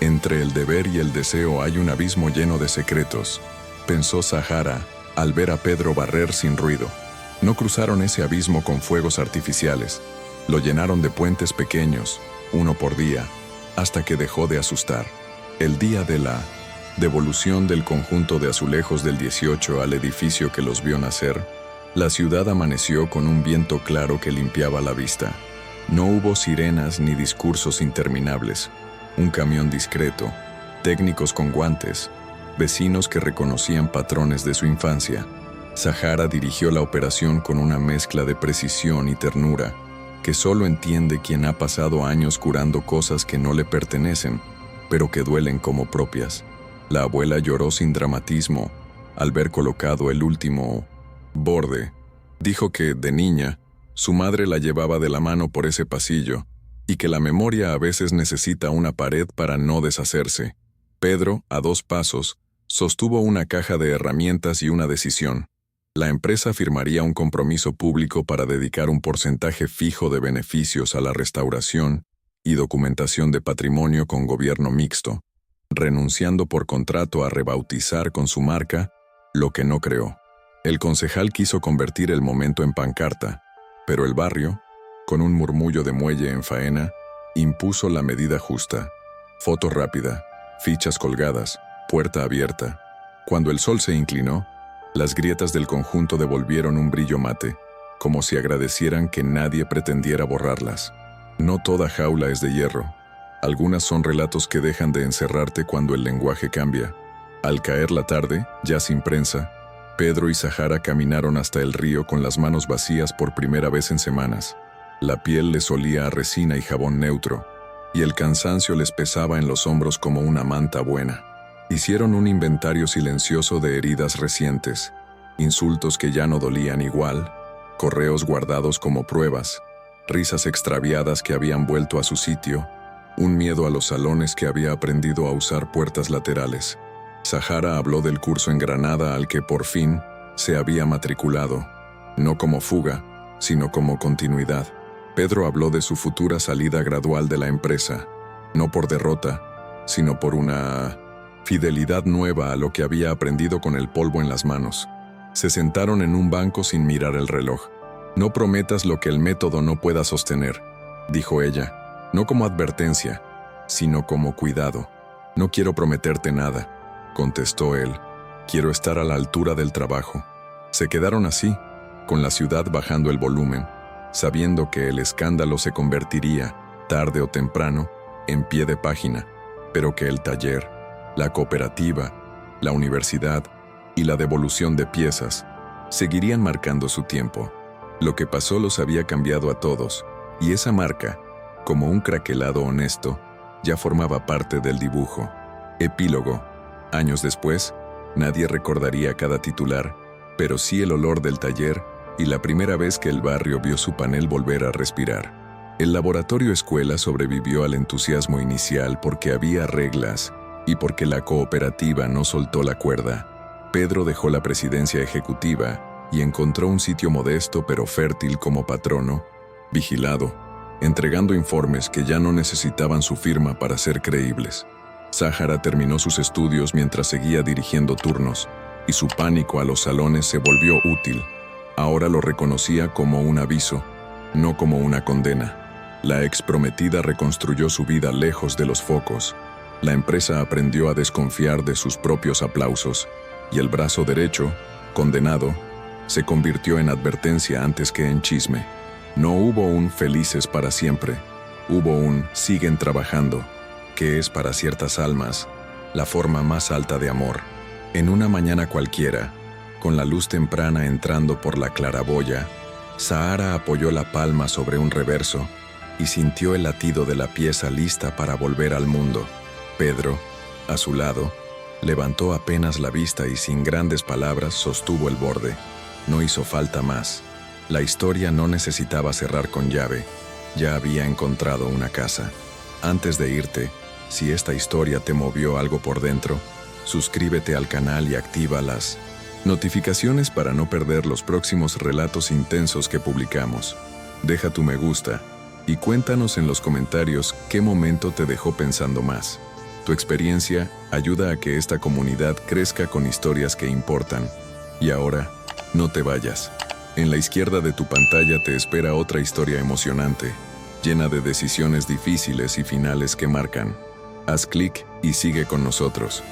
Entre el deber y el deseo hay un abismo lleno de secretos, pensó Sahara al ver a Pedro barrer sin ruido. No cruzaron ese abismo con fuegos artificiales, lo llenaron de puentes pequeños, uno por día, hasta que dejó de asustar. El día de la devolución del conjunto de azulejos del 18 al edificio que los vio nacer, la ciudad amaneció con un viento claro que limpiaba la vista. No hubo sirenas ni discursos interminables. Un camión discreto, técnicos con guantes, vecinos que reconocían patrones de su infancia. Sahara dirigió la operación con una mezcla de precisión y ternura que solo entiende quien ha pasado años curando cosas que no le pertenecen, pero que duelen como propias. La abuela lloró sin dramatismo al ver colocado el último borde. Dijo que, de niña, su madre la llevaba de la mano por ese pasillo y que la memoria a veces necesita una pared para no deshacerse. Pedro, a 2 pasos, sostuvo una caja de herramientas y una decisión. La empresa firmaría un compromiso público para dedicar un porcentaje fijo de beneficios a la restauración y documentación de patrimonio con gobierno mixto, renunciando por contrato a rebautizar con su marca lo que no creó. El concejal quiso convertir el momento en pancarta, pero el barrio, con un murmullo de muelle en faena, impuso la medida justa. Foto rápida, fichas colgadas, puerta abierta. Cuando el sol se inclinó, las grietas del conjunto devolvieron un brillo mate, como si agradecieran que nadie pretendiera borrarlas. No toda jaula es de hierro. Algunas son relatos que dejan de encerrarte cuando el lenguaje cambia. Al caer la tarde, ya sin prensa, Pedro y Sahara caminaron hasta el río con las manos vacías por primera vez en semanas. La piel les olía a resina y jabón neutro, y el cansancio les pesaba en los hombros como una manta buena. Hicieron un inventario silencioso de heridas recientes, insultos que ya no dolían igual, correos guardados como pruebas, risas extraviadas que habían vuelto a su sitio, un miedo a los salones que había aprendido a usar puertas laterales. Sahara habló del curso en Granada al que por fin se había matriculado, no como fuga, sino como continuidad. Pedro habló de su futura salida gradual de la empresa, no por derrota, sino por una fidelidad nueva a lo que había aprendido con el polvo en las manos. Se sentaron en un banco sin mirar el reloj. No prometas lo que el método no pueda sostener, dijo ella, no como advertencia, sino como cuidado. No quiero prometerte nada, contestó él. Quiero estar a la altura del trabajo. Se quedaron así, con la ciudad bajando el volumen, sabiendo que el escándalo se convertiría, tarde o temprano, en pie de página, pero que el taller, la cooperativa, la universidad y la devolución de piezas seguirían marcando su tiempo. Lo que pasó los había cambiado a todos, y esa marca, como un craquelado honesto, ya formaba parte del dibujo. Epílogo. Años después, nadie recordaría cada titular, pero sí el olor del taller y la primera vez que el barrio vio su panel volver a respirar. El laboratorio escuela sobrevivió al entusiasmo inicial porque había reglas y porque la cooperativa no soltó la cuerda. Pedro dejó la presidencia ejecutiva y encontró un sitio modesto pero fértil como patrono, vigilado, entregando informes que ya no necesitaban su firma para ser creíbles. Zahara terminó sus estudios mientras seguía dirigiendo turnos, y su pánico a los salones se volvió útil. Ahora lo reconocía como un aviso, no como una condena. La ex prometida reconstruyó su vida lejos de los focos. La empresa aprendió a desconfiar de sus propios aplausos, y el brazo derecho, condenado, se convirtió en advertencia antes que en chisme. No hubo un felices para siempre, hubo un siguen trabajando, que es para ciertas almas la forma más alta de amor. En una mañana cualquiera, con la luz temprana entrando por la claraboya, Zahara apoyó la palma sobre un reverso y sintió el latido de la pieza lista para volver al mundo. Pedro, a su lado, levantó apenas la vista y sin grandes palabras sostuvo el borde. No hizo falta más. La historia no necesitaba cerrar con llave. Ya había encontrado una casa. Antes de irte, si esta historia te movió algo por dentro, suscríbete al canal y activa las notificaciones para no perder los próximos relatos intensos que publicamos. Deja tu me gusta y cuéntanos en los comentarios qué momento te dejó pensando más. Tu experiencia ayuda a que esta comunidad crezca con historias que importan. Y ahora, no te vayas. En la izquierda de tu pantalla te espera otra historia emocionante, llena de decisiones difíciles y finales que marcan. Haz clic y sigue con nosotros.